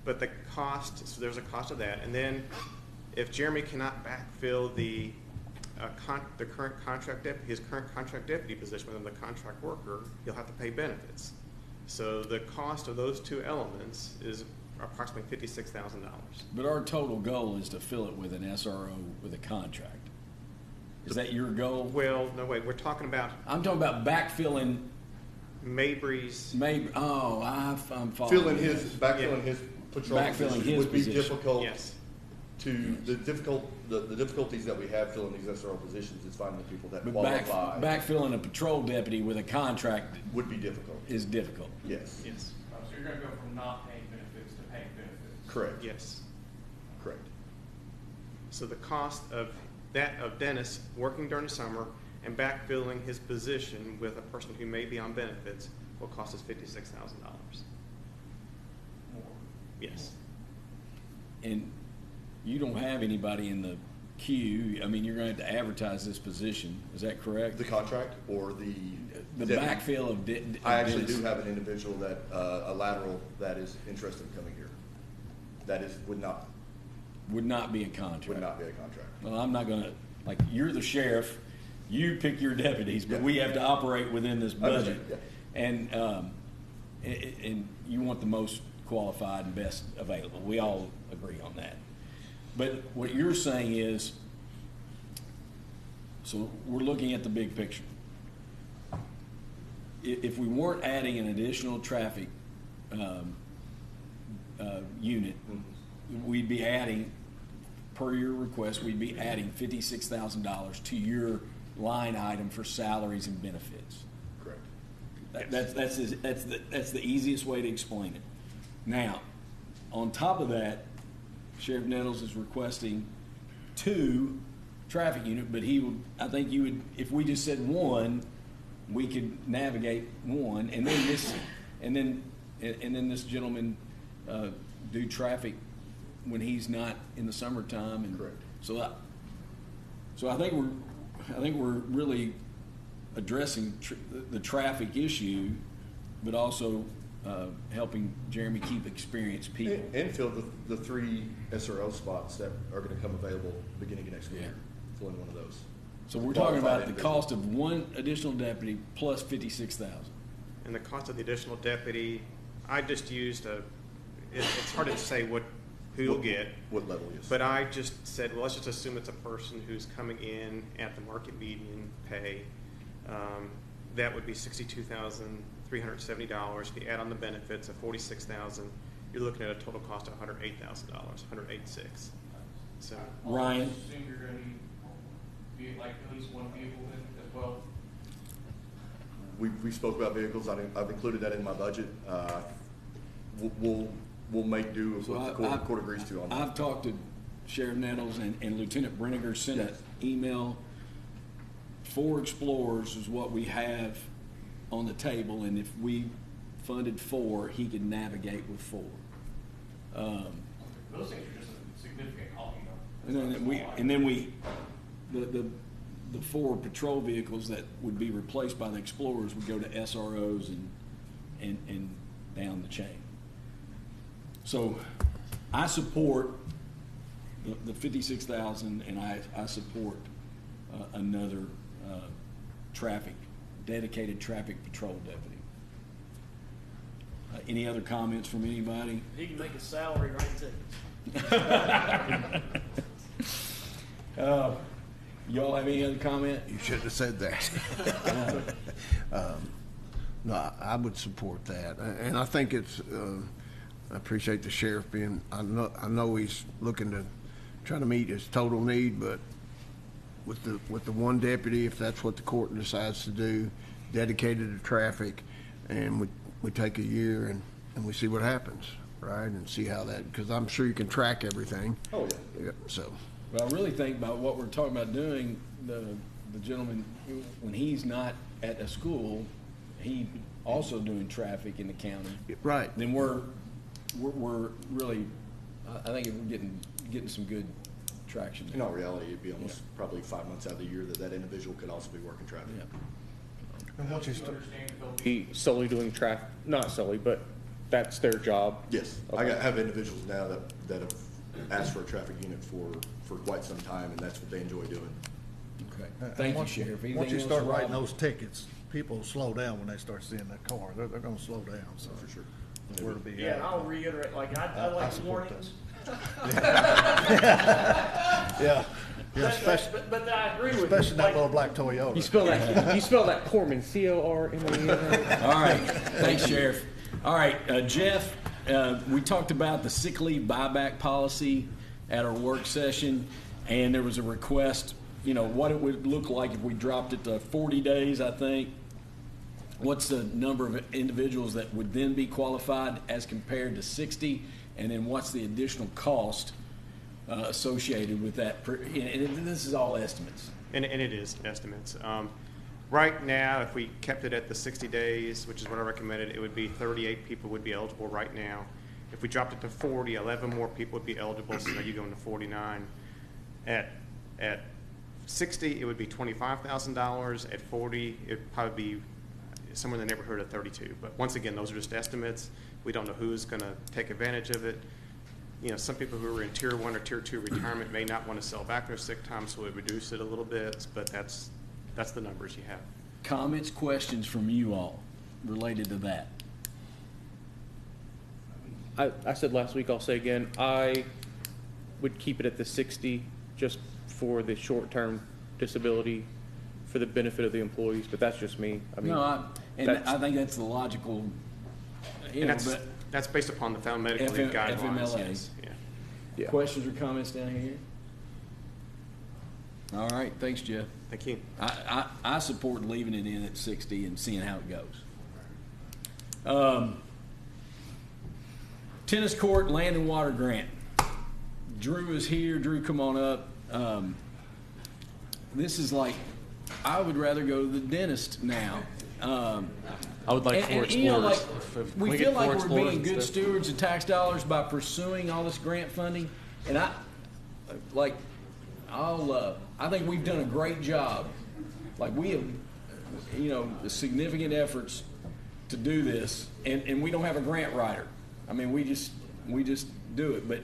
But the cost, so there's a cost of that, and then if Jeremy cannot backfill the current contract deputy, his current contract deputy position within the contract worker, he'll have to pay benefits. So the cost of those two elements is approximately $56,000. But our total goal is to fill it with an SRO with a contract. Is that your goal? Well, no, wait, we're talking about I'm talking about backfilling, Mabry's. maybe, I'm following. Backfilling Yeah. his patrol Backfilling position his would be position. difficult. Yes. The difficulties that we have filling these SRO positions is finding the people that But qualify backfilling a patrol deputy with a contract would be difficult. is difficult. Yes. Yes. So you're gonna go from not paying benefits to paying benefits. Correct. Yes. Correct. So the cost of Dennis working during the summer and backfilling his position with a person who may be on benefits will cost us $56,000. More. Yes. And you don't have anybody in the queue. I mean, you're going to have to advertise this position. Is that correct? The contract or the The backfill of I actually Dennis. do have an individual that a lateral that is interested in coming here. That would not Would not be a contract. be a contract. Well, I'm not going to, like, you're the sheriff, you pick your deputies, but Yeah. we have to operate within this budget. Understand, And you want the most qualified and best available. We all agree on that. But what you're saying is, so we're looking at the big picture. If we weren't adding an additional traffic unit, we'd be adding, per your request, we'd be adding $56,000 to your line item for salaries and benefits. Correct. That's the easiest way to explain it. Now, on top of that, Sheriff Nettles is requesting 2 traffic unit, but I think you would, if we just said 1, we could navigate 1, and then this gentleman do traffic when he's not in the summertime. And Correct. So I think we're really addressing the traffic issue, but also helping Jeremy keep experienced people. And fill the 3 SRO spots that are going to come available beginning of next Yeah. year. Fill in one of those. So we're talking about the Qualified cost of 1 additional deputy plus $56,000. And the cost of the additional deputy, I just used it's hard to say who you'll get, What level is? but I just said, well, let's just assume it's a person who's coming in at the market median pay. That would be $62,370. If you add on the benefits of $46,000, you're looking at a total cost of $108,000, $108,600. So Ryan? I assume you're gonna need, like, at least one vehicle then as well? We spoke about vehicles. I've included that in my budget. We'll make do with what the court agrees to on that. I've talked to Sheriff Nettles and Lieutenant Brenniger sent an email. 4 Explorers is what we have on the table, and if we funded 4, he could navigate with 4. Those things are just a significant haul, you know. And then we the 4 patrol vehicles that would be replaced by the Explorers would go to SROs and down the chain. So I support the 56,000, and I support another dedicated traffic patrol deputy. Any other comments from anybody? He can make a salary writing tickets. Y'all have any other comment? You shouldn't have said that. No, I would support that, and I think it's. I appreciate the sheriff being. I know he's looking to try to meet his total need, but with the one deputy, if that's what the court decides to do, dedicated to traffic, and we take a year and we see what happens, right, and see how that, because I'm sure you can track everything. Oh, yeah. So. But I really think about what we're talking about doing, the gentleman, when he's not at a school, he also doing traffic in the county. Right. Then we're really, I think we're getting some good traction. In all reality, it'd be almost probably 5 months out of the year that individual could also be working traffic. Yeah. And once you understand that they'll be solely doing traffic, not solely, but that's their job. Yes, Okay. I have individuals now that have asked for a traffic unit for quite some time, and that's what they enjoy doing. Okay. And Thank you, once- Sheriff. Anything Once you else, start Rob? writing those tickets, people slow down when they start seeing that car. They're gonna slow down, so. For sure. That's where to be Yeah, at. and I'll reiterate, like, I I like support warnings. Yeah, especially, But I agree with you. especially that Like, little black Toyota. You spell that Corman, C-O-R-M-A-N. All right, thanks, Sheriff. All right, Jeff, we talked about the sick leave buyback policy at our work session, and there was a request, what it would look like if we dropped it to 40 days, I think. What's the number of individuals that would then be qualified as compared to 60? And then what's the additional cost associated with that? And this is all estimates. And it is estimates. Right now, if we kept it at the 60 days, which is what I recommended, it would be 38 people would be eligible right now. If we dropped it to 40, 11 more people would be eligible, so now you go into 49. At 60, it would be $25,000. At 40, it'd probably be somewhere in the neighborhood of 32. But once again, those are just estimates. We don't know who's going to take advantage of it. Some people who are in Tier 1 or Tier 2 retirement may not want to sell back their sick time, so it reduce it a little bit, but that's the numbers you have. Comments, questions from you all related to that? I said last week, I'll say again, I would keep it at the 60 just for the short-term disability for the benefit of the employees, but that's just me. I mean, I think that's the logical, And that's based upon the found medical leave guidelines. FMLA. Yes. Yeah. yeah. Questions or comments down here? All right, thanks, Jeff. Thank you. I support leaving it in at 60 and seeing how it goes. Tennis court, land and water grant. Drew is here. Drew, come on up. This is like, I would rather go to the dentist now. I would like four Like, explorers. we feel like we're being good stewards of tax dollars by pursuing all this grant funding, and I think we've done a great job. Like, we have, significant efforts to do this, and we don't have a grant writer. I mean, we just do it. But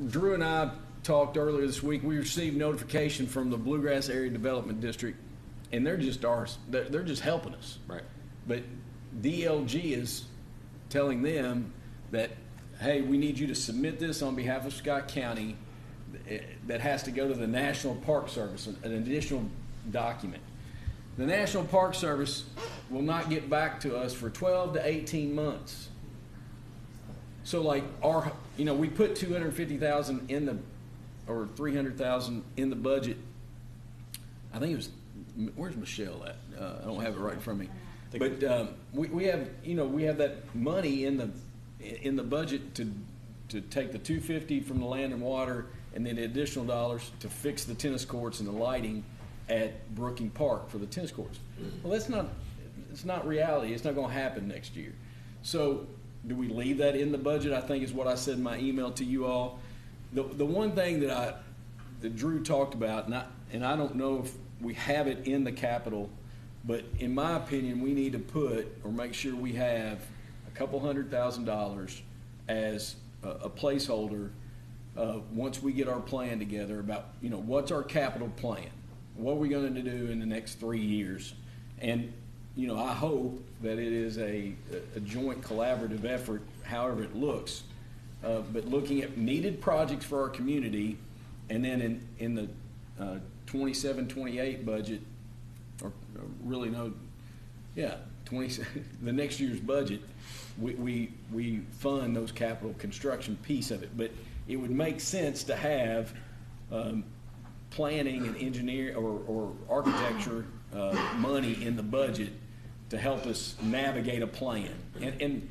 Drew and I talked earlier this week. We received notification from the Bluegrass Area Development District, and they're just helping us. Right. But DLG is telling them that, hey, we need you to submit this on behalf of Scott County. That has to go to the National Park Service, an additional document. the National Park Service will not get back to us for 12 to 18 months. So like we put 250,000 in the, or 300,000 in the budget. I think it was, where's Michelle at? I don't have it right in front of me. But we have that money in the budget to take the 250 from the land and water, and then the additional dollars to fix the tennis courts and the lighting at Brooking Park for the tennis courts. Well, it's not reality. It's not going to happen next year. So do we leave that in the budget? I think is what I said in my email to you all. The one thing that Drew talked about, and I don't know if we have it in the capital, but in my opinion, we need to put or make sure we have a couple $100,000 as a placeholder once we get our plan together about what's our capital plan, what are we going to do in the next 3 years, and I hope that it is a joint collaborative effort, however it looks, but looking at needed projects for our community, and then in the 27-28 budget, or really no, yeah, the next year's budget, we fund those capital construction piece of it. But it would make sense to have planning and engineer or architecture money in the budget to help us navigate a plan. And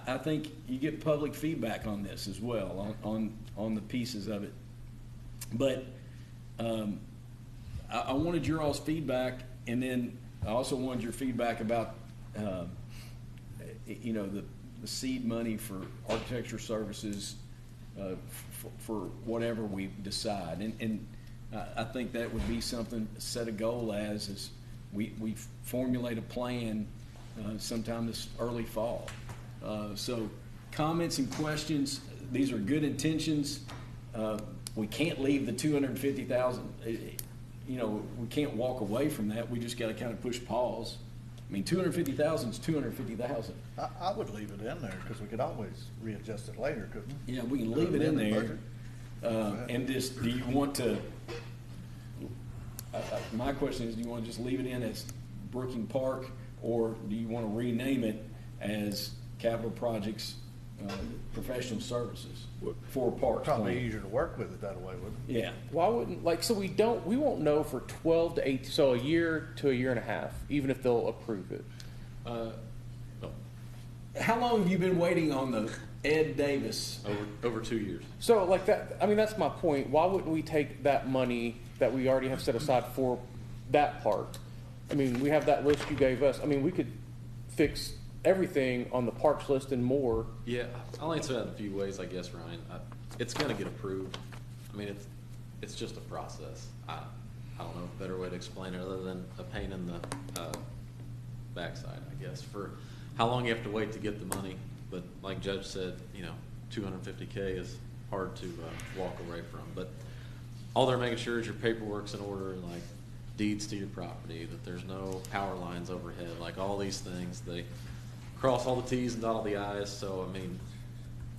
I think you get public feedback on this as well, on the pieces of it. But I wanted your all's feedback, and then I also wanted your feedback about the seed money for architecture services for whatever we decide. And I think that would be something, set a goal as we formulate a plan sometime this early fall. So comments and questions, these are good intentions. We can't leave the 250,000. We can't walk away from that. We just got to kind of push pause. I mean, 250,000 is 250,000. I would leave it in there because we could always readjust it later, couldn't we? Yeah, we can leave it in there. And just, do you want to? My question is, do you want to just leave it in as Brooking Park, or do you want to rename it as Capital Projects Professional Services for Parks? Probably easier to work with it that way, wouldn't it? Yeah. Why wouldn't, so we won't know for 12 to 18, so a year to a year and a half, even if they'll approve it. How long have you been waiting on the Ed Davis? Over 2 years. So like that, I mean, that's my point. Why wouldn't we take that money that we already have set aside for that part? I mean, we have that list you gave us. I mean, we could fix everything on the parks list and more. Yeah, I'll answer that in a few ways, I guess, Ryan. It's going to get approved. I mean, it's just a process. I don't know a better way to explain it other than a pain in the backside, I guess, for how long you have to wait to get the money. But like Judge said, $250K is hard to walk away from. But all they're making sure is your paperwork's in order, like deeds to your property, that there's no power lines overhead, like all these things. They cross all the T's and dot all the I's. So, I mean,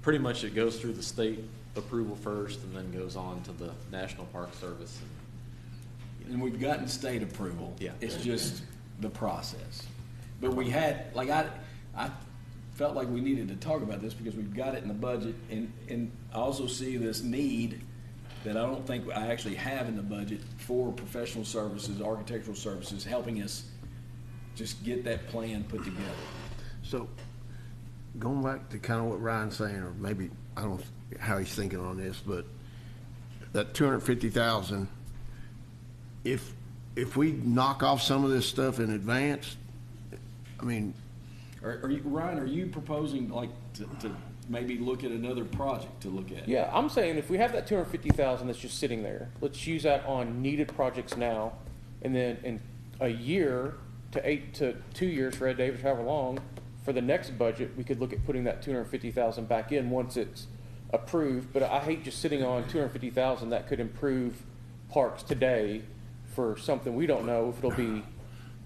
pretty much it goes through the state approval first and then goes on to the National Park Service. And we've gotten state approval. Yeah. It's just the process. But we had, like, I felt like we needed to talk about this because we've got it in the budget, and I also see this need that I don't think I actually have in the budget for professional services, architectural services, helping us just get that plan put together. So, going back to kind of what Ryan's saying, or maybe, I don't know how he's thinking on this, but that 250,000, if we knock off some of this stuff in advance, I mean, Ryan, are you proposing like to maybe look at another project to look at? Yeah, I'm saying if we have that 250,000 that's just sitting there, let's use that on needed projects now, and then in a year to 2 years for Ed Davis, however long, for the next budget, we could look at putting that 250,000 back in once it's approved. But I hate just sitting on 250,000 that could improve parks today for something we don't know if it'll be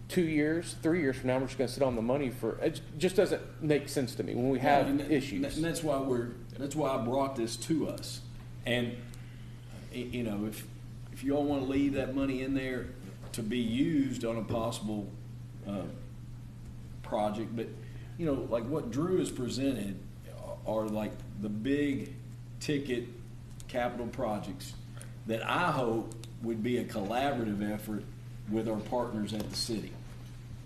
2 years, 3 years from now. We're just going to sit on the money for it. Just doesn't make sense to me when we have issues. And that's why I brought this to us. And if you all want to leave that money in there, to be used on a possible project. But, you know, like what Drew has presented are like the big ticket capital projects that I hope would be a collaborative effort with our partners at the city.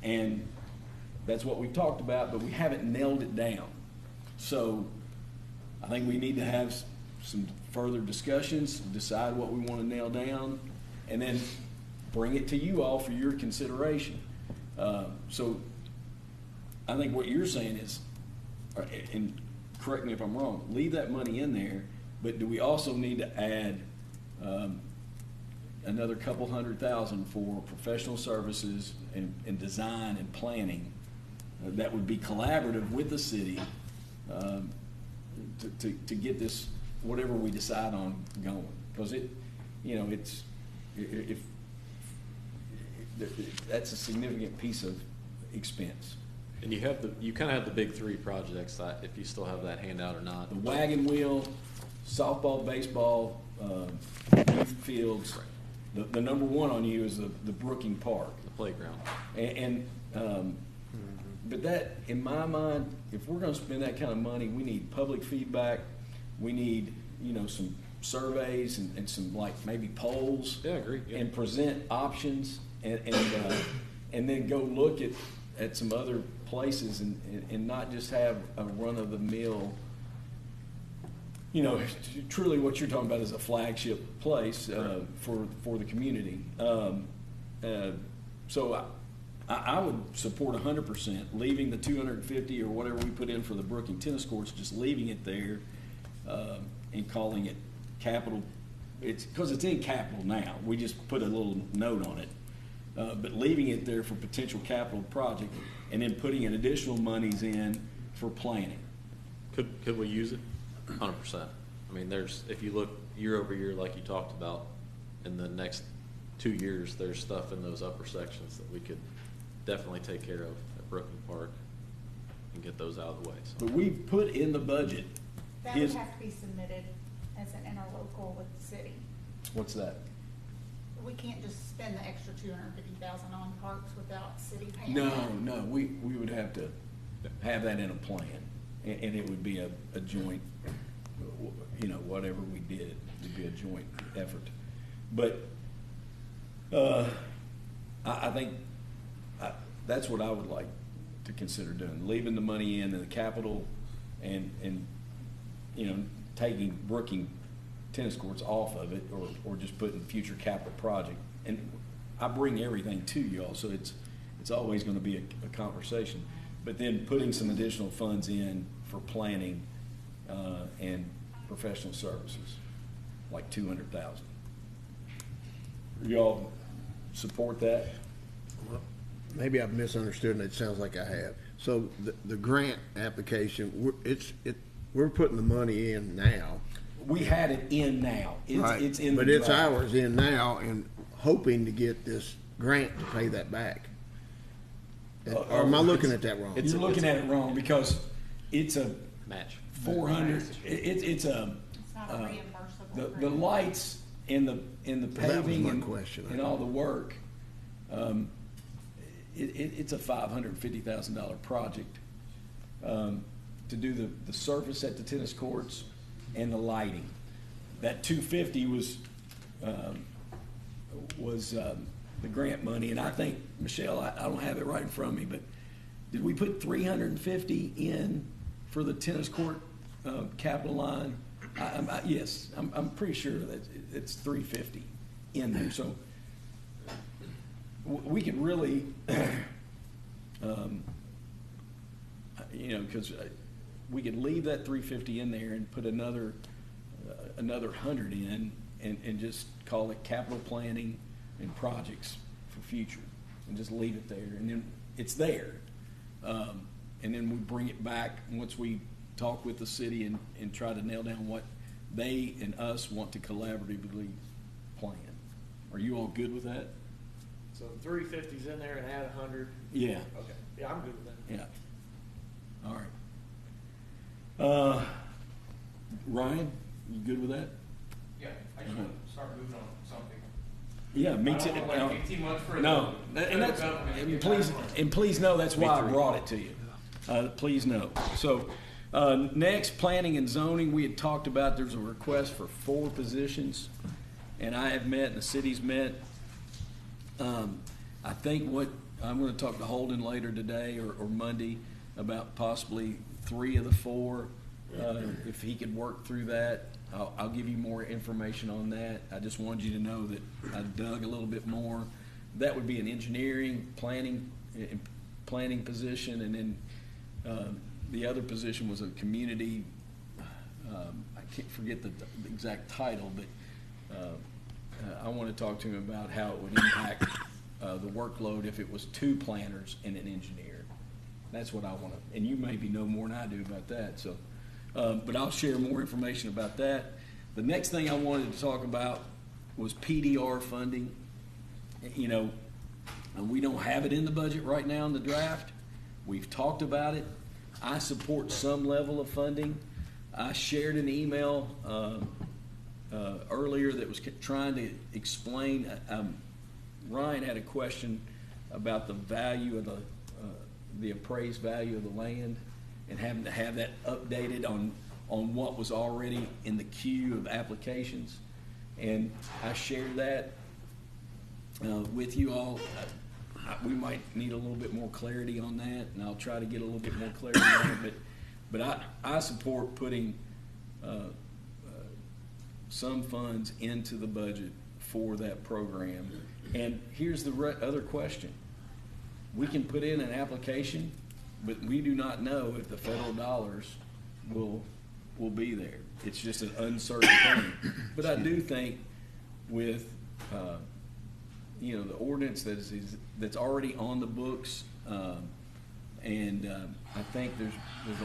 And that's what we've talked about, but we haven't nailed it down. So I think we need to have some further discussions, decide what we want to nail down, and then bring it to you all for your consideration. So I think what you're saying is, and correct me if I'm wrong, leave that money in there, but do we also need to add another couple $100,000 for professional services and design and planning that would be collaborative with the city to get this, whatever we decide on, going? Because that's a significant piece of expense. And you kind of have the big three projects, if you still have that handout or not. The wagon wheel, softball, baseball, youth fields. The number one on you is the Brooking Park. The playground. But that, in my mind, if we're going to spend that kind of money, we need public feedback. We need, some surveys and some maybe polls. Yeah, I agree. Yeah. And present options and then go look at some other places and not just have a run-of-the-mill, truly what you're talking about is a flagship place for the community. So I would support 100% leaving the 250 or whatever we put in for the Brooking tennis courts, just leaving it there and calling it capital. It's because it's in capital now. We just put a little note on it. But leaving it there for potential capital project and then putting an additional monies in for planning. Could we use it? 100%. I mean, if you look year over year, like you talked about, in the next 2 years, there's stuff in those upper sections that we could definitely take care of at Brooklyn Park and get those out of the way. So. But we've put in the budget. That would have to be submitted as an interlocal with the city. What's that? We can't just spend the extra $250,000 on parks without city paying. No, we would have to have that in a plan, and it would be a joint, whatever we did, it would be a joint effort. But I think that's what I would like to consider doing, leaving the money in the capital and taking Brooking tennis courts off of it or just putting future capital project. And I bring everything to y'all, so it's always going to be a conversation. But then putting some additional funds in for planning and professional services, like $200,000. Y'all support that? Well, maybe I've misunderstood, and it sounds like I have. So the grant application, we're putting the money in now. We had it in now. Right. It's in but the it's draft. ours in now, and hoping to get this grant to pay that back. Or am I looking at that wrong? You're looking at it wrong because it's a match. 400. It's a. It's not a reimbursable. The lights and the paving and all the work. It's a $550,000 project to do the surface at the tennis courts and the lighting. That $250 was the grant money, and I think, Michelle, I don't have it right in front of me, but did we put $350 in for the tennis court capital line? Yes, I'm pretty sure that it's $350 in there. So we could really, because we could leave that $350 in there and put another $100 in and just call it capital planning and projects for future, and just leave it there, and then it's there, and then we bring it back once we talk with the city and try to nail down what they and us want to collaboratively plan. Are you all good with that? So 350's in there and add 100. Yeah. Okay. Yeah, I'm good with that. Yeah. All right. Ryan, you good with that? Yeah, I just want to start moving on something. Yeah, me I too. don't wanna wait 18 months for it. No, and please know that's why I brought it to you. Please know. So, next, planning and zoning. We had talked about there's a request for 4 positions, and I have met and the city's met. I think what I'm going to talk to Holden later today or Monday about possibly 3 of the 4. If he could work through that, I'll give you more information on that. I just wanted you to know that I dug a little bit more. That would be an engineering, planning position, and then the other position was a community. I can't forget the exact title, but I want to talk to him about how it would impact the workload if it was 2 planners and an engineer. That's what I want to, and you maybe know more than I do about that. So, but I'll share more information about that. The next thing I wanted to talk about was PDR funding. You know, we don't have it in the budget right now in the draft. We've talked about it. I support some level of funding. I shared an email earlier that was trying to explain. Ryan had a question about the value of the appraised value of the land and having to have that updated on what was already in the queue of applications. And I shared that with you all. We might need a little bit more clarity on that, and I'll try to get a little bit more clarity on it. But I support putting some funds into the budget for that program. And here's the other question. We can put in an application, but we do not know if the federal dollars will be there. It's just an uncertain thing. But I do think with the ordinance that's already on the books, and I think there's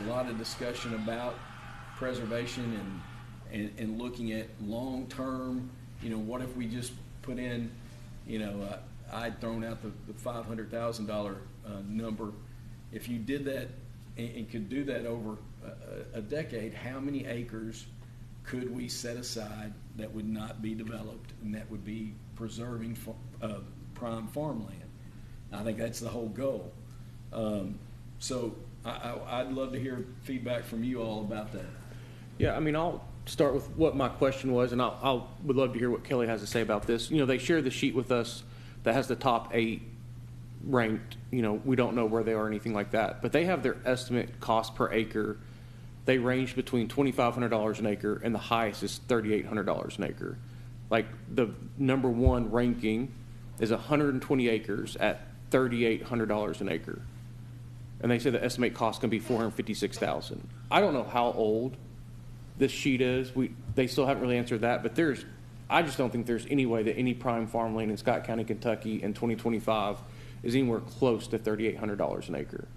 a lot of discussion about preservation and looking at long term. What if we just put in, I'd thrown out the $500,000 number. If you did that and could do that over a decade, how many acres could we set aside that would not be developed and that would be preserving prime farmland? I think that's the whole goal. So I'd love to hear feedback from you all about that. Yeah, I mean, I'll start with what my question was, and I would love to hear what Kelly has to say about this. They share the sheet with us that has the top 8 ranked. We don't know where they are or anything like that, but they have their estimate cost per acre. They range between $2,500 an acre, and the highest is $3,800 an acre. Like the number 1 ranking is 120 acres at $3,800 an acre, and they say the estimate cost can be $456,000. I don't know how old this sheet is. They still haven't really answered that, but I just don't think there's any way that any prime farmland in Scott County, Kentucky in 2025 is anywhere close to $3,800 an acre.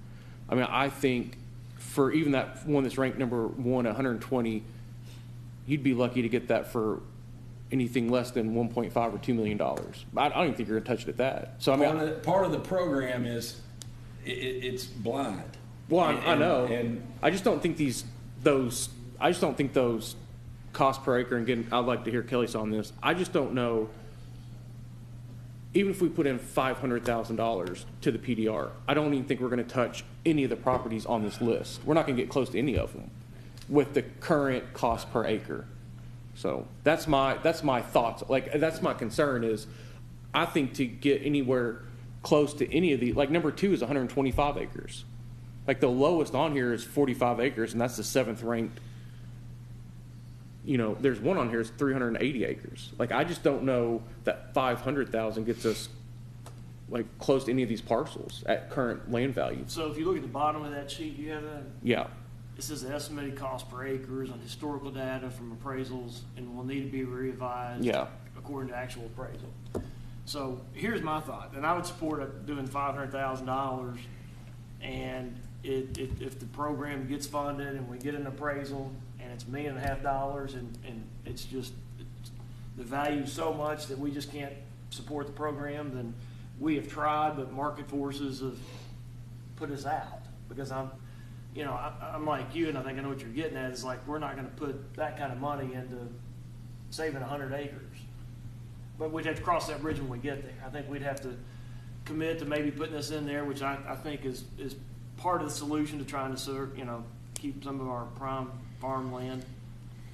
I mean, I think for even that one that's ranked number 1 at 120, you'd be lucky to get that for anything less than $1.5 or $2 million. I don't even think you're going to touch it at that. So I mean, part of the program is it's blind. Well, I know, and I just don't think those cost per acre. And again, I'd like to hear Kelly's on this. I just don't know. Even if we put in $500,000 to the PDR, I don't even think we're going to touch any of the properties on this list. We're not going to get close to any of them with the current cost per acre. So that's my thoughts. Like, that's my concern is I think to get anywhere close to any of these, like number 2 is 125 acres. Like the lowest on here is 45 acres, and that's the 7th ranked. There's one on here is 380 acres. Like, I just don't know that 500,000 gets us like close to any of these parcels at current land value. So if you look at the bottom of that sheet, you have that. Yeah. It says the estimated cost per acres on historical data from appraisals and will need to be revised according to actual appraisal. So here's my thought, and I would support doing $500,000, and if the program gets funded and we get an appraisal and it's $1.5 million and it's just the value so much that we just can't support the program, then we have tried, but market forces have put us out. Because I'm like you, and I think I know what you're getting at, is like we're not going to put that kind of money into saving 100 acres. but we'd have to cross that bridge when we get there. I think we'd have to commit to maybe putting this in there, which I think is part of the solution to trying to serve, keep some of our prime farmland.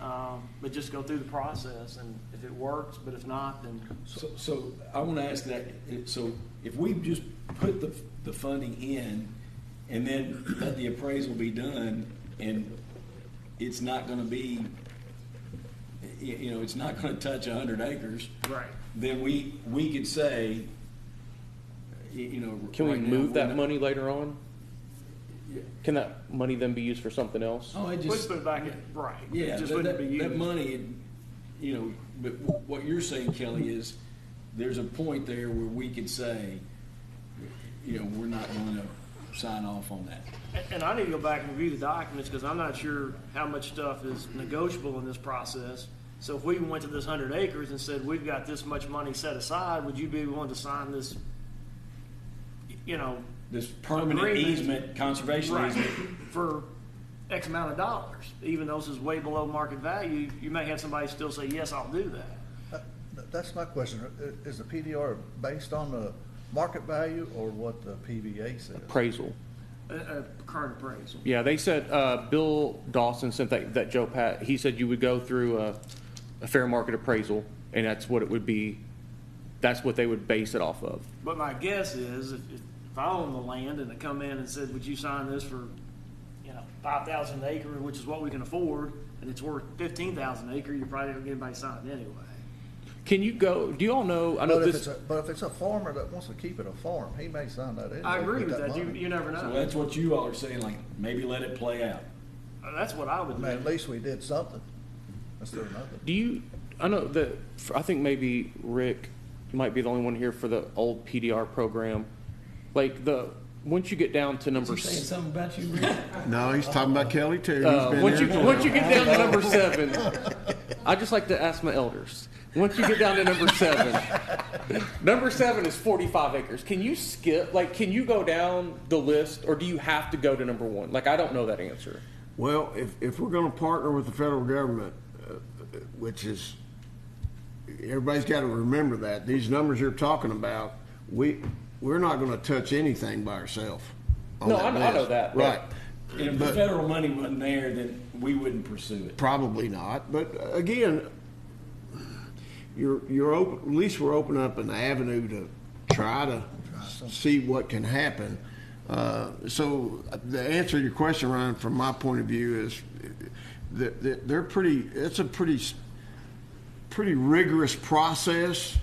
But just go through the process, and if it works, but if not, then. So I want to ask that, so if we just put the funding in and then let the appraisal be done, and it's not going to be, it's not going to touch 100 acres. Right. Then we could say, Can we right now, move we're that not- money later on? Yeah. Can that money then be used for something else? Oh, it We'd just, put it back in, right. yeah, It just but wouldn't be used. that money, but what you're saying, Kelly, is there's a point there where we could say, we're not going to sign off on that. And I need to go back and review the documents, because I'm not sure how much stuff is negotiable in this process. So if we went to this 100 acres and said, we've got this much money set aside, would you be willing to sign this, This permanent agreement? easement, conservation Right, easement. for X amount of dollars? Even though this is way below market value, you may have somebody still say, yes, I'll do that. That's my question. Is the PDR based on the market value or what the PVA says? Appraisal. A current appraisal. Yeah, they said, Bill Dawson sent that Joe Pat, he said you would go through a fair market appraisal, and that's what it would be, that's what they would base it off of. But my guess is, if I own the land and they come in and said, would you sign this for, 5,000 an acre, which is what we can afford, and it's worth 15,000 an acre, you're probably not gonna get anybody signed anyway. Can you go, do you all know, I know But this, if it's a farmer that wants to keep it a farm, he may sign that in. I agree with that. money. You never So know. that's what you all are saying, like, maybe let it play out. That's what I I would mean, at do. least we did something instead of nothing. do you, I know that, I think maybe Rick might be the only one here for the old PDR program. Like once you get down to number Is he saying something about you, Rick? No, he's talking about Kelly too. He's been once there you too. once you get down to number 7, I just like to ask my elders. Once you get down to number 7, number 7 is 45 acres. Can you skip? Like, can you go down the list, or do you have to go to number 1? Like, I don't know that answer. Well, if we're going to partner with the federal government, which is, everybody's got to remember that these numbers you're talking about, we're not going to touch anything by ourselves. No, I know that, but- Right. And if the federal money wasn't there, then we wouldn't pursue it. Probably not. But again, you're open, at least we're opening up an avenue to try to see what can happen. So the answer to your question, Ryan, from my point of view is that they're pretty, it's a pretty rigorous process.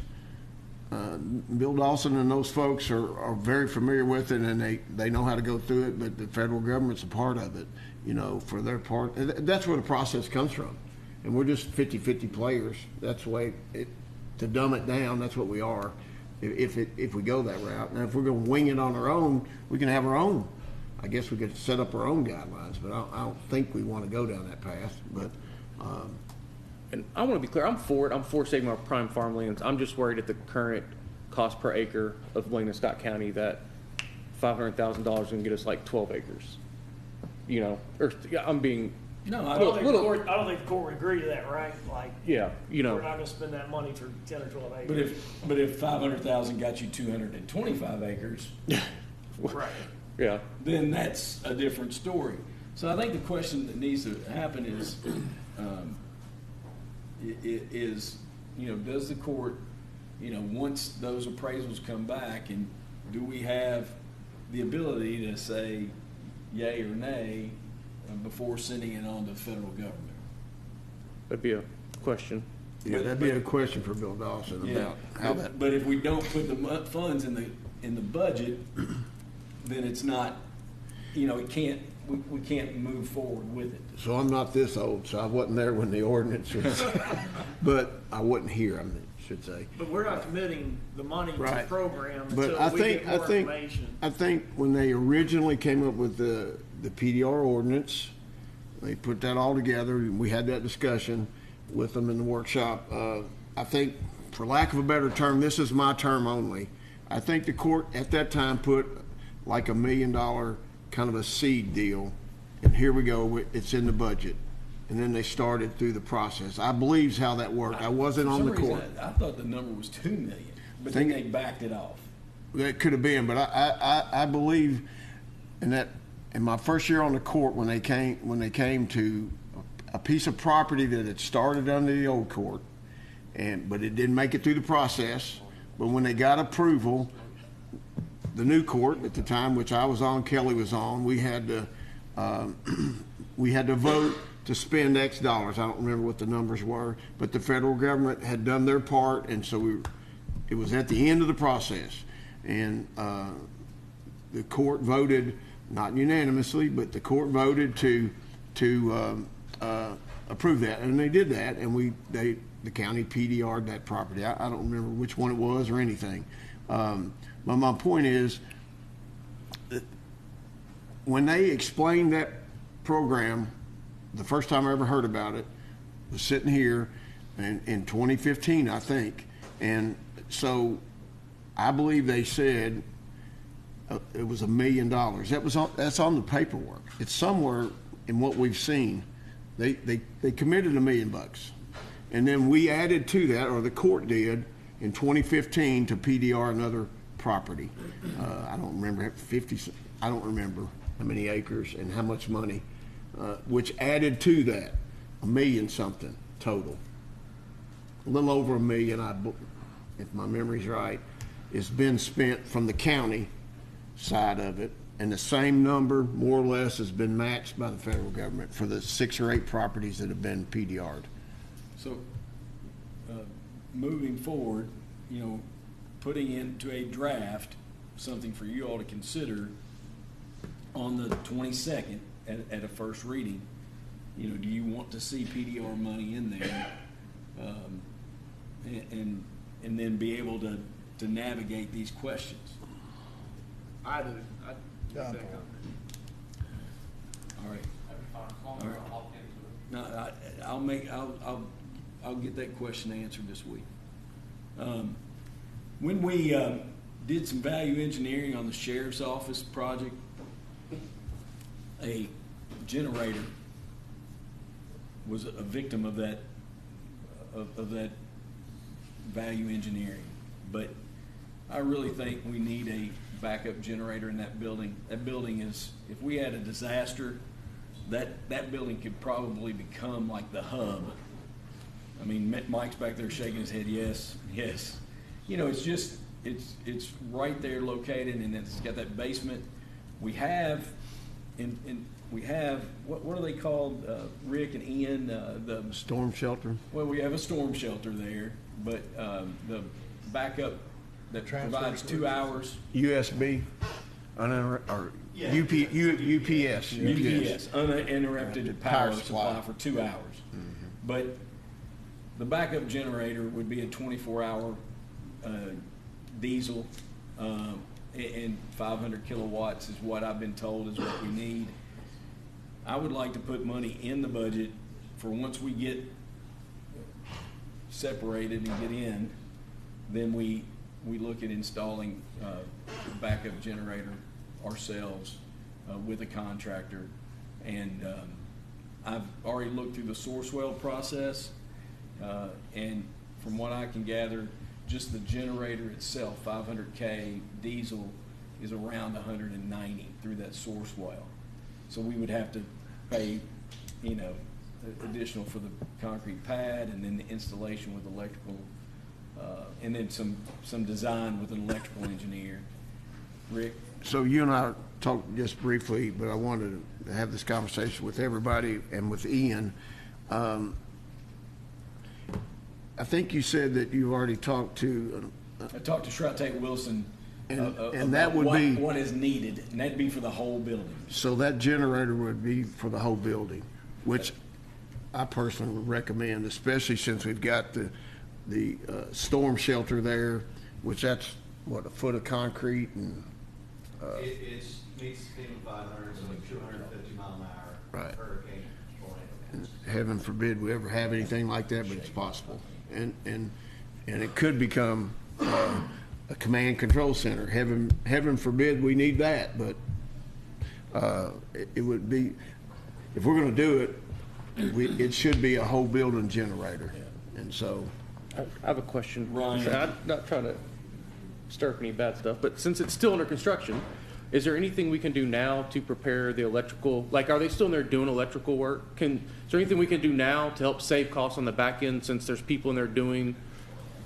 Bill Dawson and those folks are very familiar with it, and they know how to go through it, but the federal government's a part of it, for their part. That's where the process comes from. And we're just 50-50 players. That's the way to dumb it down, that's what we are, if we go that route. Now, if we're going to wing it on our own, we can have our own. I guess we could set up our own guidelines, but I don't think we want to go down that path. But And I want to be clear, I'm for it. I'm for saving our prime farmlands. I'm just worried at the current cost per acre of Blaine and Scott County that $500,000 can get us like 12 acres. I'm being, No, I don't think the court would agree to that, right? Like, yeah, we're not gonna spend that money for 10 or 12 acres. But if 500,000 got you 225 acres, Right. yeah. then that's a different story. So I think the question that needs to happen is, does the court, once those appraisals come back, and do we have the ability to say yay or nay before sending it on to the federal government? That'd be a question. yeah, that'd be a question for Bill Dawson about how that. But if we don't put the funds in the budget, then it's not, it can't. We can't move forward with it. So I'm not this old, so I wasn't there when the ordinance was, but I wasn't here, I should say. But we're not committing the money to the Right. program But until we get more information. I think when they originally came up with the PDR ordinance, they put that all together, and we had that discussion with them in the workshop. I think, for lack of a better term, this is my term only, I think the court at that time put like $1 million kind of a seed deal, and here we go, it's in the budget. and then they started through the process. I believe's how that worked. I wasn't on the For some court. reason, I thought the number was 2 million, but then they backed it off. That could have been, but I believe in that. In my first year on the court, when they came to a piece of property that had started under the old court, but it didn't make it through the process. But when they got approval, the new court at the time, which I was on, Kelly was on, we had to vote to spend X dollars. I don't remember what the numbers were, but the federal government had done their part, and so it was at the end of the process, and the court voted, not unanimously, but the court voted to approve that, and they did that, and the county PDR'd that property. I don't remember which one it was or anything. But my point is that when they explained that program, the first time I ever heard about it was sitting here in 2015, I think. And so I believe they said it was $1 million. That's on the paperwork. It's somewhere in what we've seen. They committed $1 million. And then we added to that, or the court did, in 2015 to PDR another property. I don't remember, I don't remember how many acres and how much money, which added to that $1 million something total. A little over $1 million, if my memory's right, has been spent from the county side of it. And the same number, more or less, has been matched by the federal government for the 6 or 8 properties that have been PDR'd. So, moving forward, putting into a draft, something for you all to consider on the 22nd at a first reading, do you want to see PDR money in there? And then be able to navigate these questions. I do. All right. All right. No, I'll get that question answered this week. When we did some value engineering on the sheriff's office project, a generator was a victim of that value engineering. But I really think we need a backup generator in that building. That building is, if we had a disaster, that building could probably become like the hub. I mean, Mike's back there shaking his head, yes. It's right there located, and it's got that basement. We have, what are they called, Rick and Ian? The Storm shelter. Well, we have a storm shelter there, but the backup that provides 2 hours. USB, or UPS. UPS, uninterrupted power supply for 2 hours. Mm-hmm. But the backup generator would be a 24-hour diesel, and 500 kilowatts is what I've been told is what we need. I would like to put money in the budget for once we get separated and get in, then we look at installing a backup generator ourselves with a contractor. And I've already looked through the Sourcewell process, and from what I can gather, just the generator itself, 500K diesel, is around 190 through that Sourcewell. So we would have to pay, additional for the concrete pad, and then the installation with electrical, and then some design with an electrical engineer. Rick? So you and I talked just briefly, but I wanted to have this conversation with everybody and with Ian. I think you said that you've already talked to. I talked to Shrott Wilson, and that would be what is needed, and that'd be for the whole building. So that generator would be for the whole building, which I personally would recommend, especially since we've got the storm shelter there, which that's what, a foot of concrete and. It meets FEMA 500, so like 250 mile an hour. Right. Hurricane tornado. Heaven forbid we ever have anything like that, but it's possible. And it could become a command control center. Heaven forbid we need that, but it would be, if we're going to do it, it should be a whole building generator. And so, I have a question. Ryan. I'm not trying to stir up any bad stuff, but since it's still under construction, is there anything we can do now to prepare the electrical? Like, are they still in there doing electrical work? Is there anything we can do now to help save costs on the back end since there's people in there doing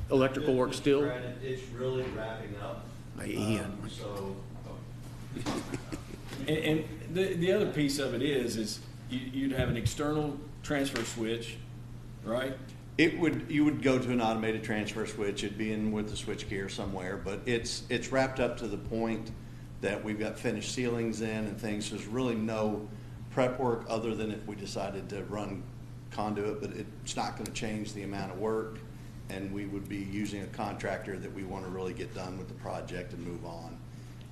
electrical work still? Brandon, it's really wrapping up. So. And the other piece of it is you'd have an external transfer switch, right? You would go to an automated transfer switch. It'd be in with the switch gear somewhere, but it's wrapped up to the point that we've got finished ceilings in and things. There's really no prep work other than if we decided to run conduit, but it's not going to change the amount of work. And we would be using a contractor that we want to really get done with the project and move on.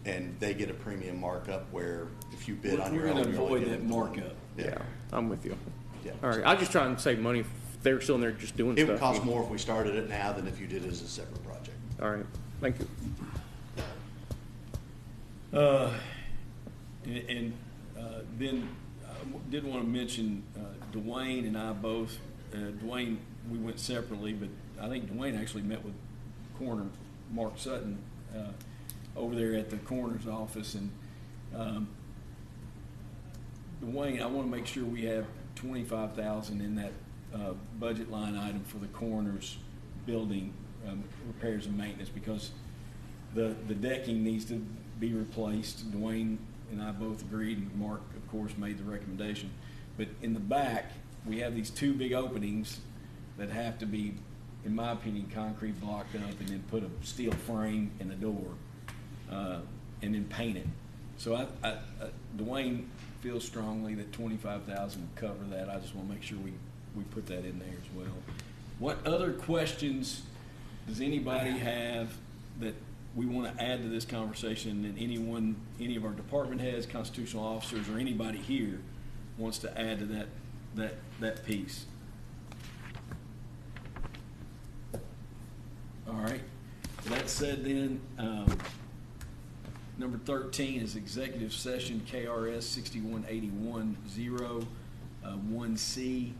And they get a premium markup where if you bid on your own, We're going to you're only avoid getting that 20. markup. Yeah, I'm with you. Yeah. All right, I just try and save money if they're still in there just doing It stuff. would cost more if we started it now than if you did it as a separate project. All right, thank you. Then I did want to mention Dwayne and I both. Dwayne, we went separately, but I think Dwayne actually met with Coroner Mark Sutton over there at the coroner's office. And Dwayne, I want to make sure we have $25,000 in that budget line item for the coroner's building repairs and maintenance, because the decking needs to be replaced. Dwayne and I both agreed, and Mark, of course, made the recommendation. But in the back, we have these two big openings that have to be, in my opinion, concrete blocked up and then put a steel frame in the door and then paint it. So Dwayne feels strongly that $25,000 will cover that. I just want to make sure we put that in there as well. What other questions does anybody have that we want to add to this conversation, and any of our department heads, constitutional officers, or anybody here wants to add to that piece? All right. That said, then number 13 is executive session KRS 61810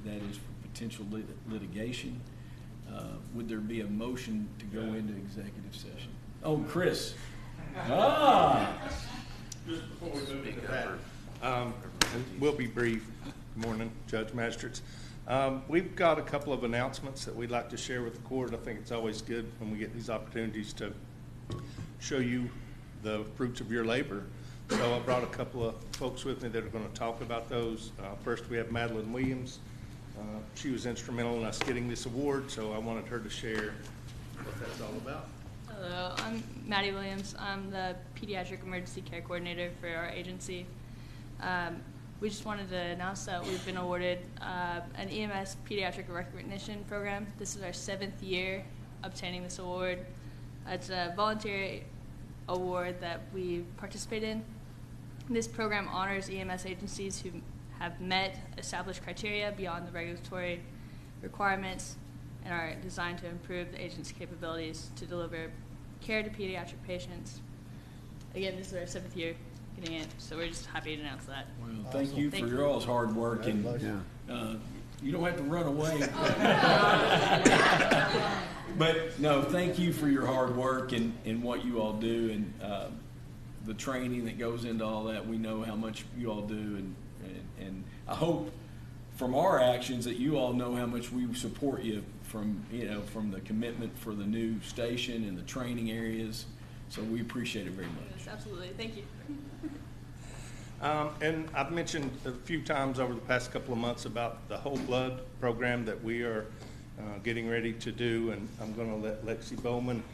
that is for potential litigation. Would there be a motion to go into executive session? Oh, Chris. Just before we move into that, we'll be brief. Good morning, Judge Magistrates. We've got a couple of announcements that we'd like to share with the court. I think it's always good when we get these opportunities to show you the fruits of your labor. So I brought a couple of folks with me that are going to talk about those. First, we have Madeline Williams. She was instrumental in us getting this award, so I wanted her to share what that's all about. Hello, I'm Maddie Williams. I'm the Pediatric Emergency Care Coordinator for our agency. We just wanted to announce that we've been awarded an EMS Pediatric Recognition Program. This is our 7th year obtaining this award. It's a voluntary award that we participate in. This program honors EMS agencies who have met established criteria beyond the regulatory requirements and are designed to improve the agency's capabilities to deliver care to pediatric patients. Again, this is our 7th year getting it, so we're just happy to announce that. Well, thank you for your all's hard work, and you don't have to run away. But no, thank you for your hard work and what you all do, and the training that goes into all that. We know how much you all do, and I hope from our actions that you all know how much we support you from the commitment for the new station and the training areas. So we appreciate it very much. Yes, absolutely. Thank you. And I've mentioned a few times over the past couple of months about the whole blood program that we are getting ready to do, and I'm going to let Lexi Bowman,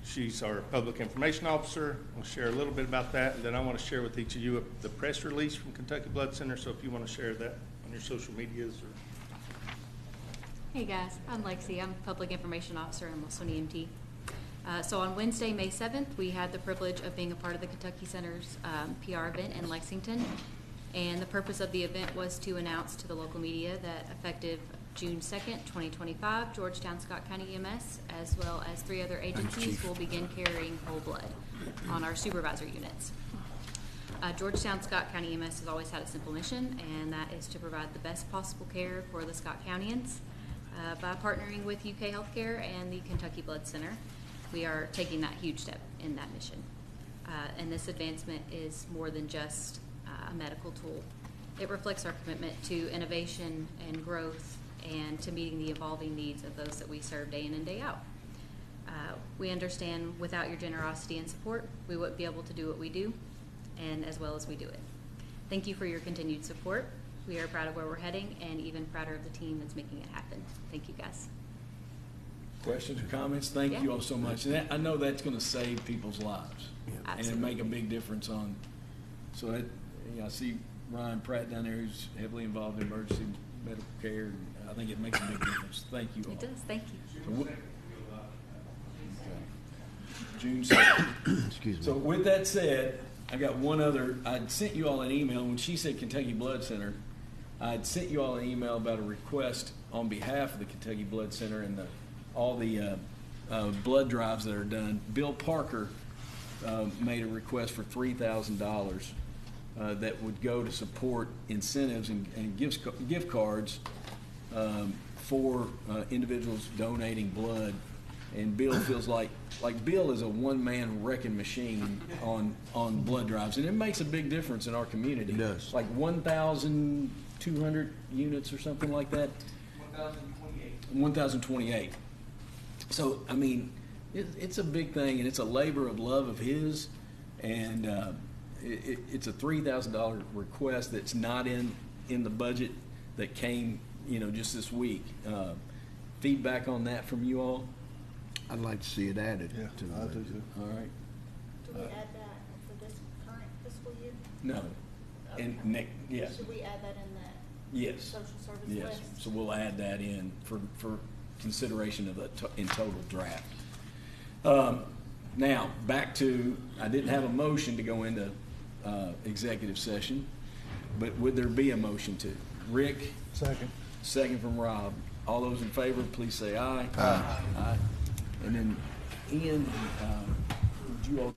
she's our public information officer, will share a little bit about that, and then I want to share with each of you the press release from Kentucky Blood Center, so if you want to share that on your social medias. Hey guys, I'm Lexi. I'm Public Information Officer. I'm also an EMT. So on Wednesday, May 7th, we had the privilege of being a part of the Kentucky Center's PR event in Lexington. And the purpose of the event was to announce to the local media that effective June 2nd, 2025, Georgetown Scott County EMS, as well as 3 other agencies, will begin carrying whole blood on our supervisor units. Georgetown Scott County EMS has always had a simple mission, and that is to provide the best possible care for the Scott Countyans. By partnering with UK Healthcare and the Kentucky Blood Center, we are taking that huge step in that mission. And this advancement is more than just a medical tool. It reflects our commitment to innovation and growth and to meeting the evolving needs of those that we serve day in and day out. We understand without your generosity and support, we wouldn't be able to do what we do, and as well as we do it. Thank you for your continued support. We are proud of where we're heading and even prouder of the team that's making it happen. Thank you, guys. Questions or comments? Thank Yeah. you all so much. And I know that's going to save people's lives. And Absolutely. make a big difference on, so that, I see Ryan Pratt down there who's heavily involved in emergency medical care. And I think it makes a big difference. Thank you all. It does, thank you. So June 2nd. Excuse me. So with that said, I got one other, I'd sent you all an email, when she said Kentucky Blood Center, I'd sent you all an email about a request on behalf of the Kentucky Blood Center and all the blood drives that are done. Bill Parker made a request for $3,000 that would go to support incentives and gift cards for individuals donating blood. And Bill feels like Bill is a one-man wrecking machine on blood drives, and it makes a big difference in our community. It does. Like 1,200 units or something like that. 1,028. 1,028. So, I mean, it's a big thing, and it's a labor of love of his, and it's a $3,000 request that's not in the budget that came, just this week. Feedback on that from you all? I'd like to see it added Yeah, to the I do budget. too. All right. Do we add that for this current fiscal year? No. And Okay. yes. Should we add that in the Yes. social service Yes. list? So we'll add that in for consideration of in total draft. Now, back to, I didn't have a motion to go into executive session, but would there be a motion to? Rick? Second. Second from Rob. All those in favor, please say aye. Aye. Aye. And then Ian, would you all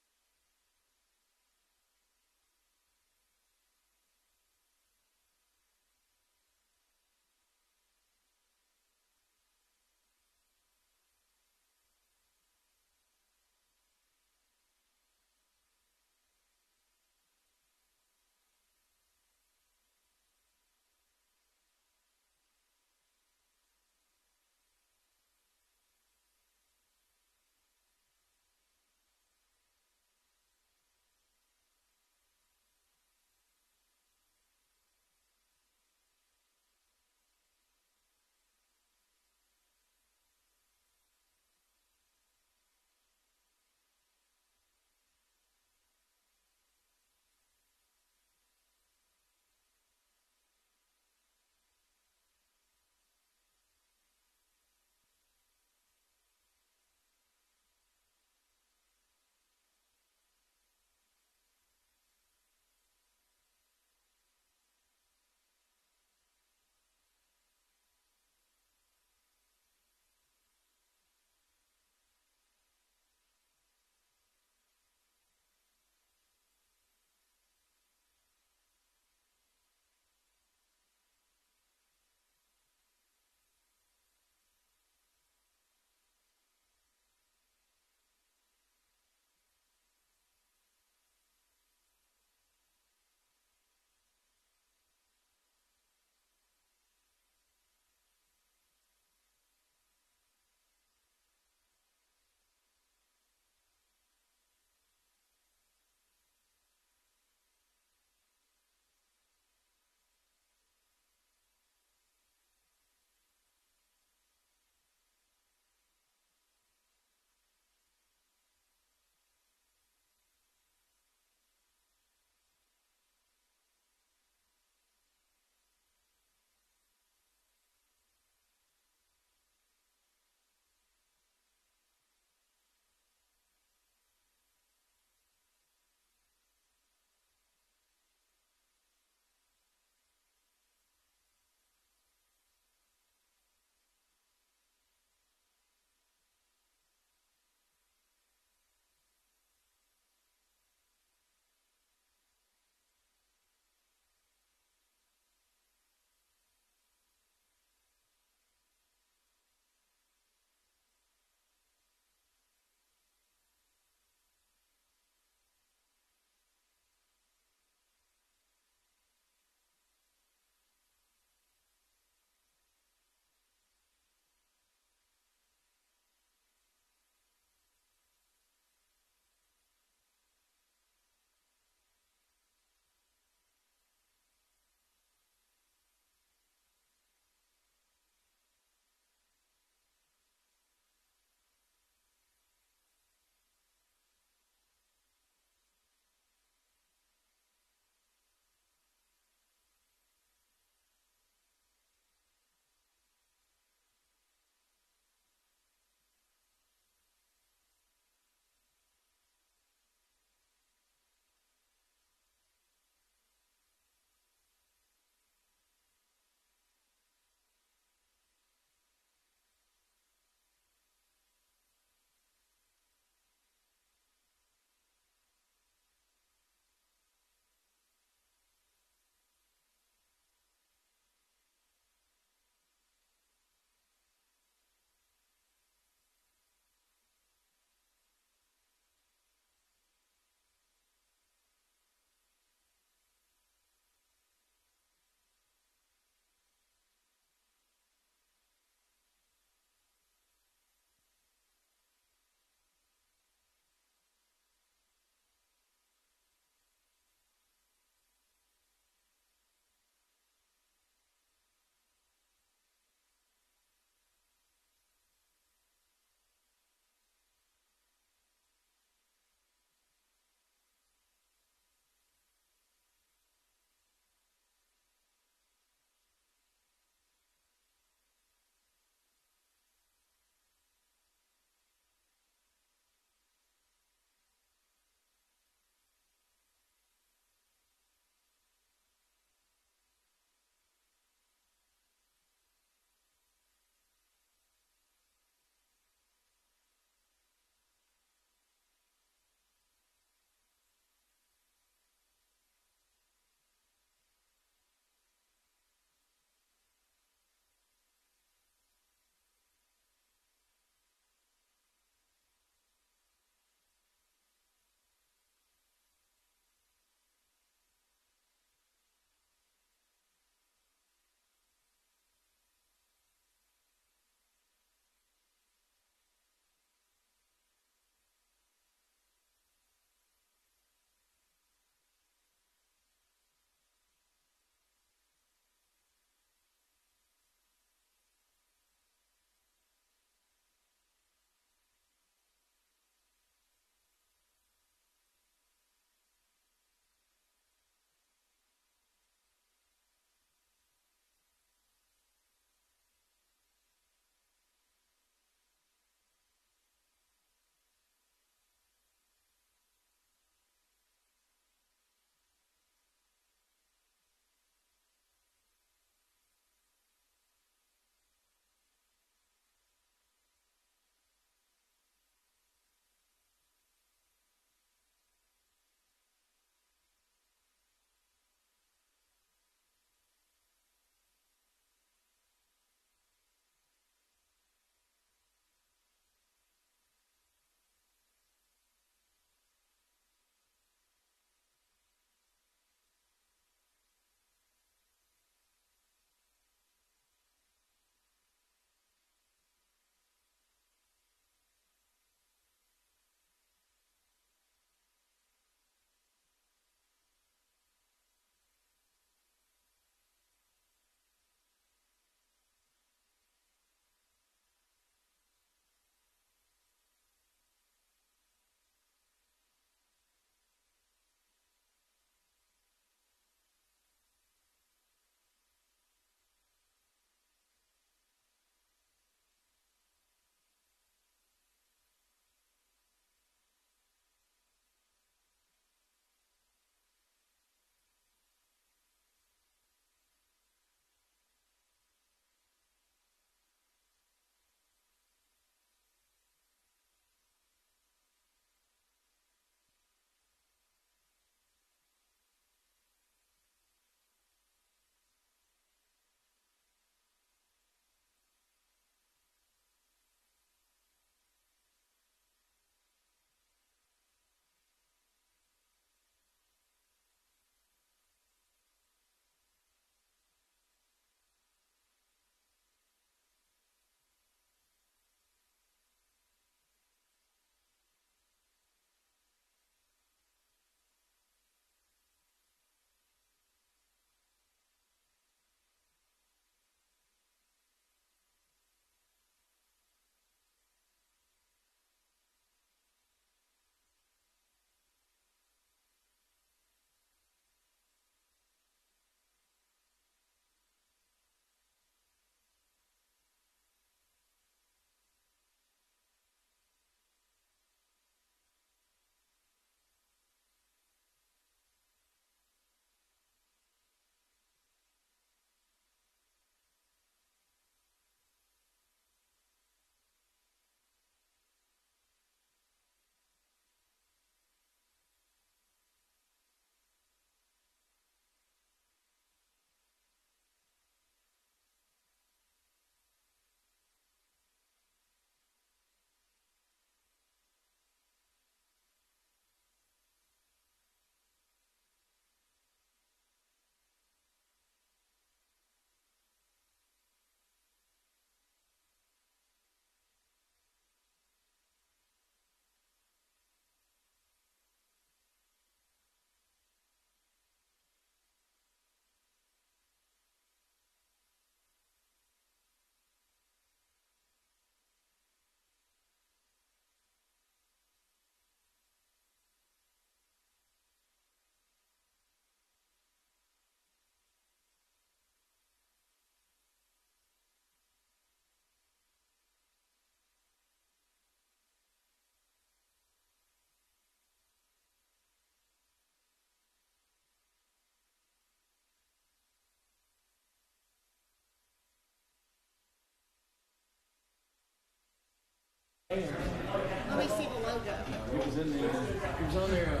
Let me see the logo. It was in there. It was on there.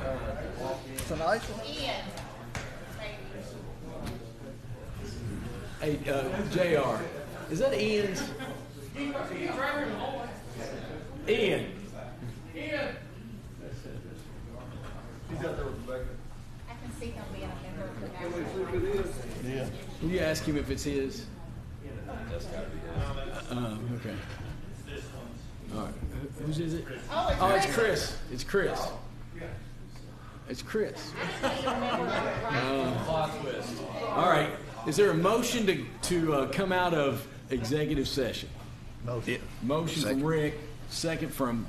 It's a nice one. Ian. Hey, JR, is that Ian's? Ian. I can see him being a member of the national. Yeah. Will you ask him if it's his? Okay. All right. Whose is it? Oh, It's Chris. It's Chris. It's Chris. All right. Is there a motion to come out of executive session? Motion. Motion from Rick, second from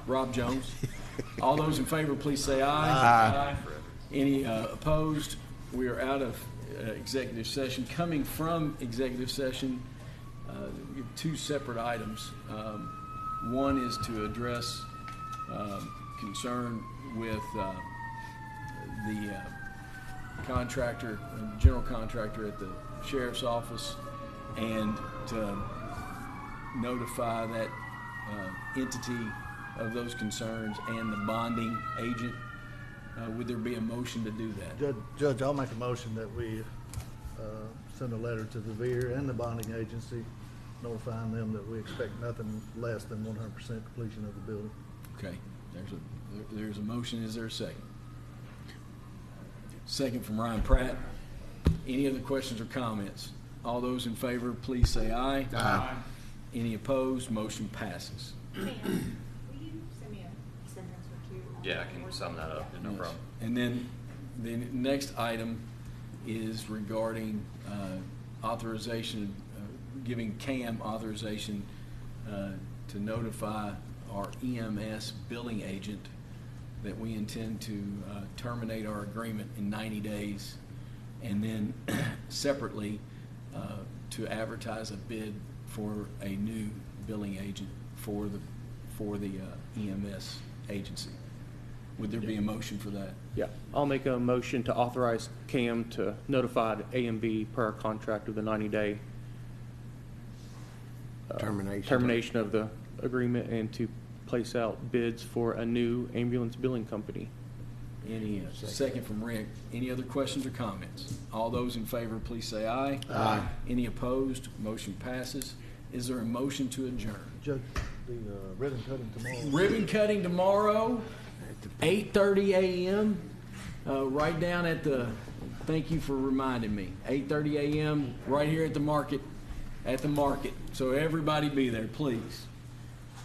Rob Jones. All those in favor, please say aye. Aye. Any opposed? We are out of executive session. Coming from executive session, we have two separate items. One is to address concern with the contractor, general contractor at the sheriff's office, and to notify that entity of those concerns and the bonding agent. Would there be a motion to do that? Judge, I'll make a motion that we send a letter to the VEER and the bonding agency notifying them that we expect nothing less than 100% completion of the building. Okay, there's a motion. Is there a second? Second from Ryan Pratt. Any other questions or comments? All those in favor, please say aye. Aye. Any opposed? Motion passes. Will you send me a sentence or two? Yeah, I can sum that up, no problem. And then the next item is regarding authorization, giving CAM authorization to notify our EMS billing agent that we intend to terminate our agreement in 90 days, and then separately to advertise a bid for a new billing agent for the EMS agency. Would there be a motion for that? Yeah, I'll make a motion to authorize CAM to notify AMB per our contract of the 90-day termination of the agreement and to place out bids for a new ambulance billing company. Any second from Rick. Any other questions or comments? All those in favor, please say aye. Aye. Any opposed? Motion passes. Is there a motion to adjourn? Judge, the ribbon cutting tomorrow. Ribbon cutting tomorrow, 8:30 a.m. Right down at the. Thank you for reminding me. 8:30 a.m. right here at the market. At the market. So everybody be there, please.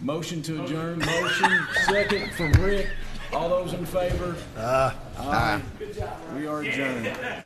Motion to adjourn. Motion second from Rick. All those in favor? Aye. We are adjourned.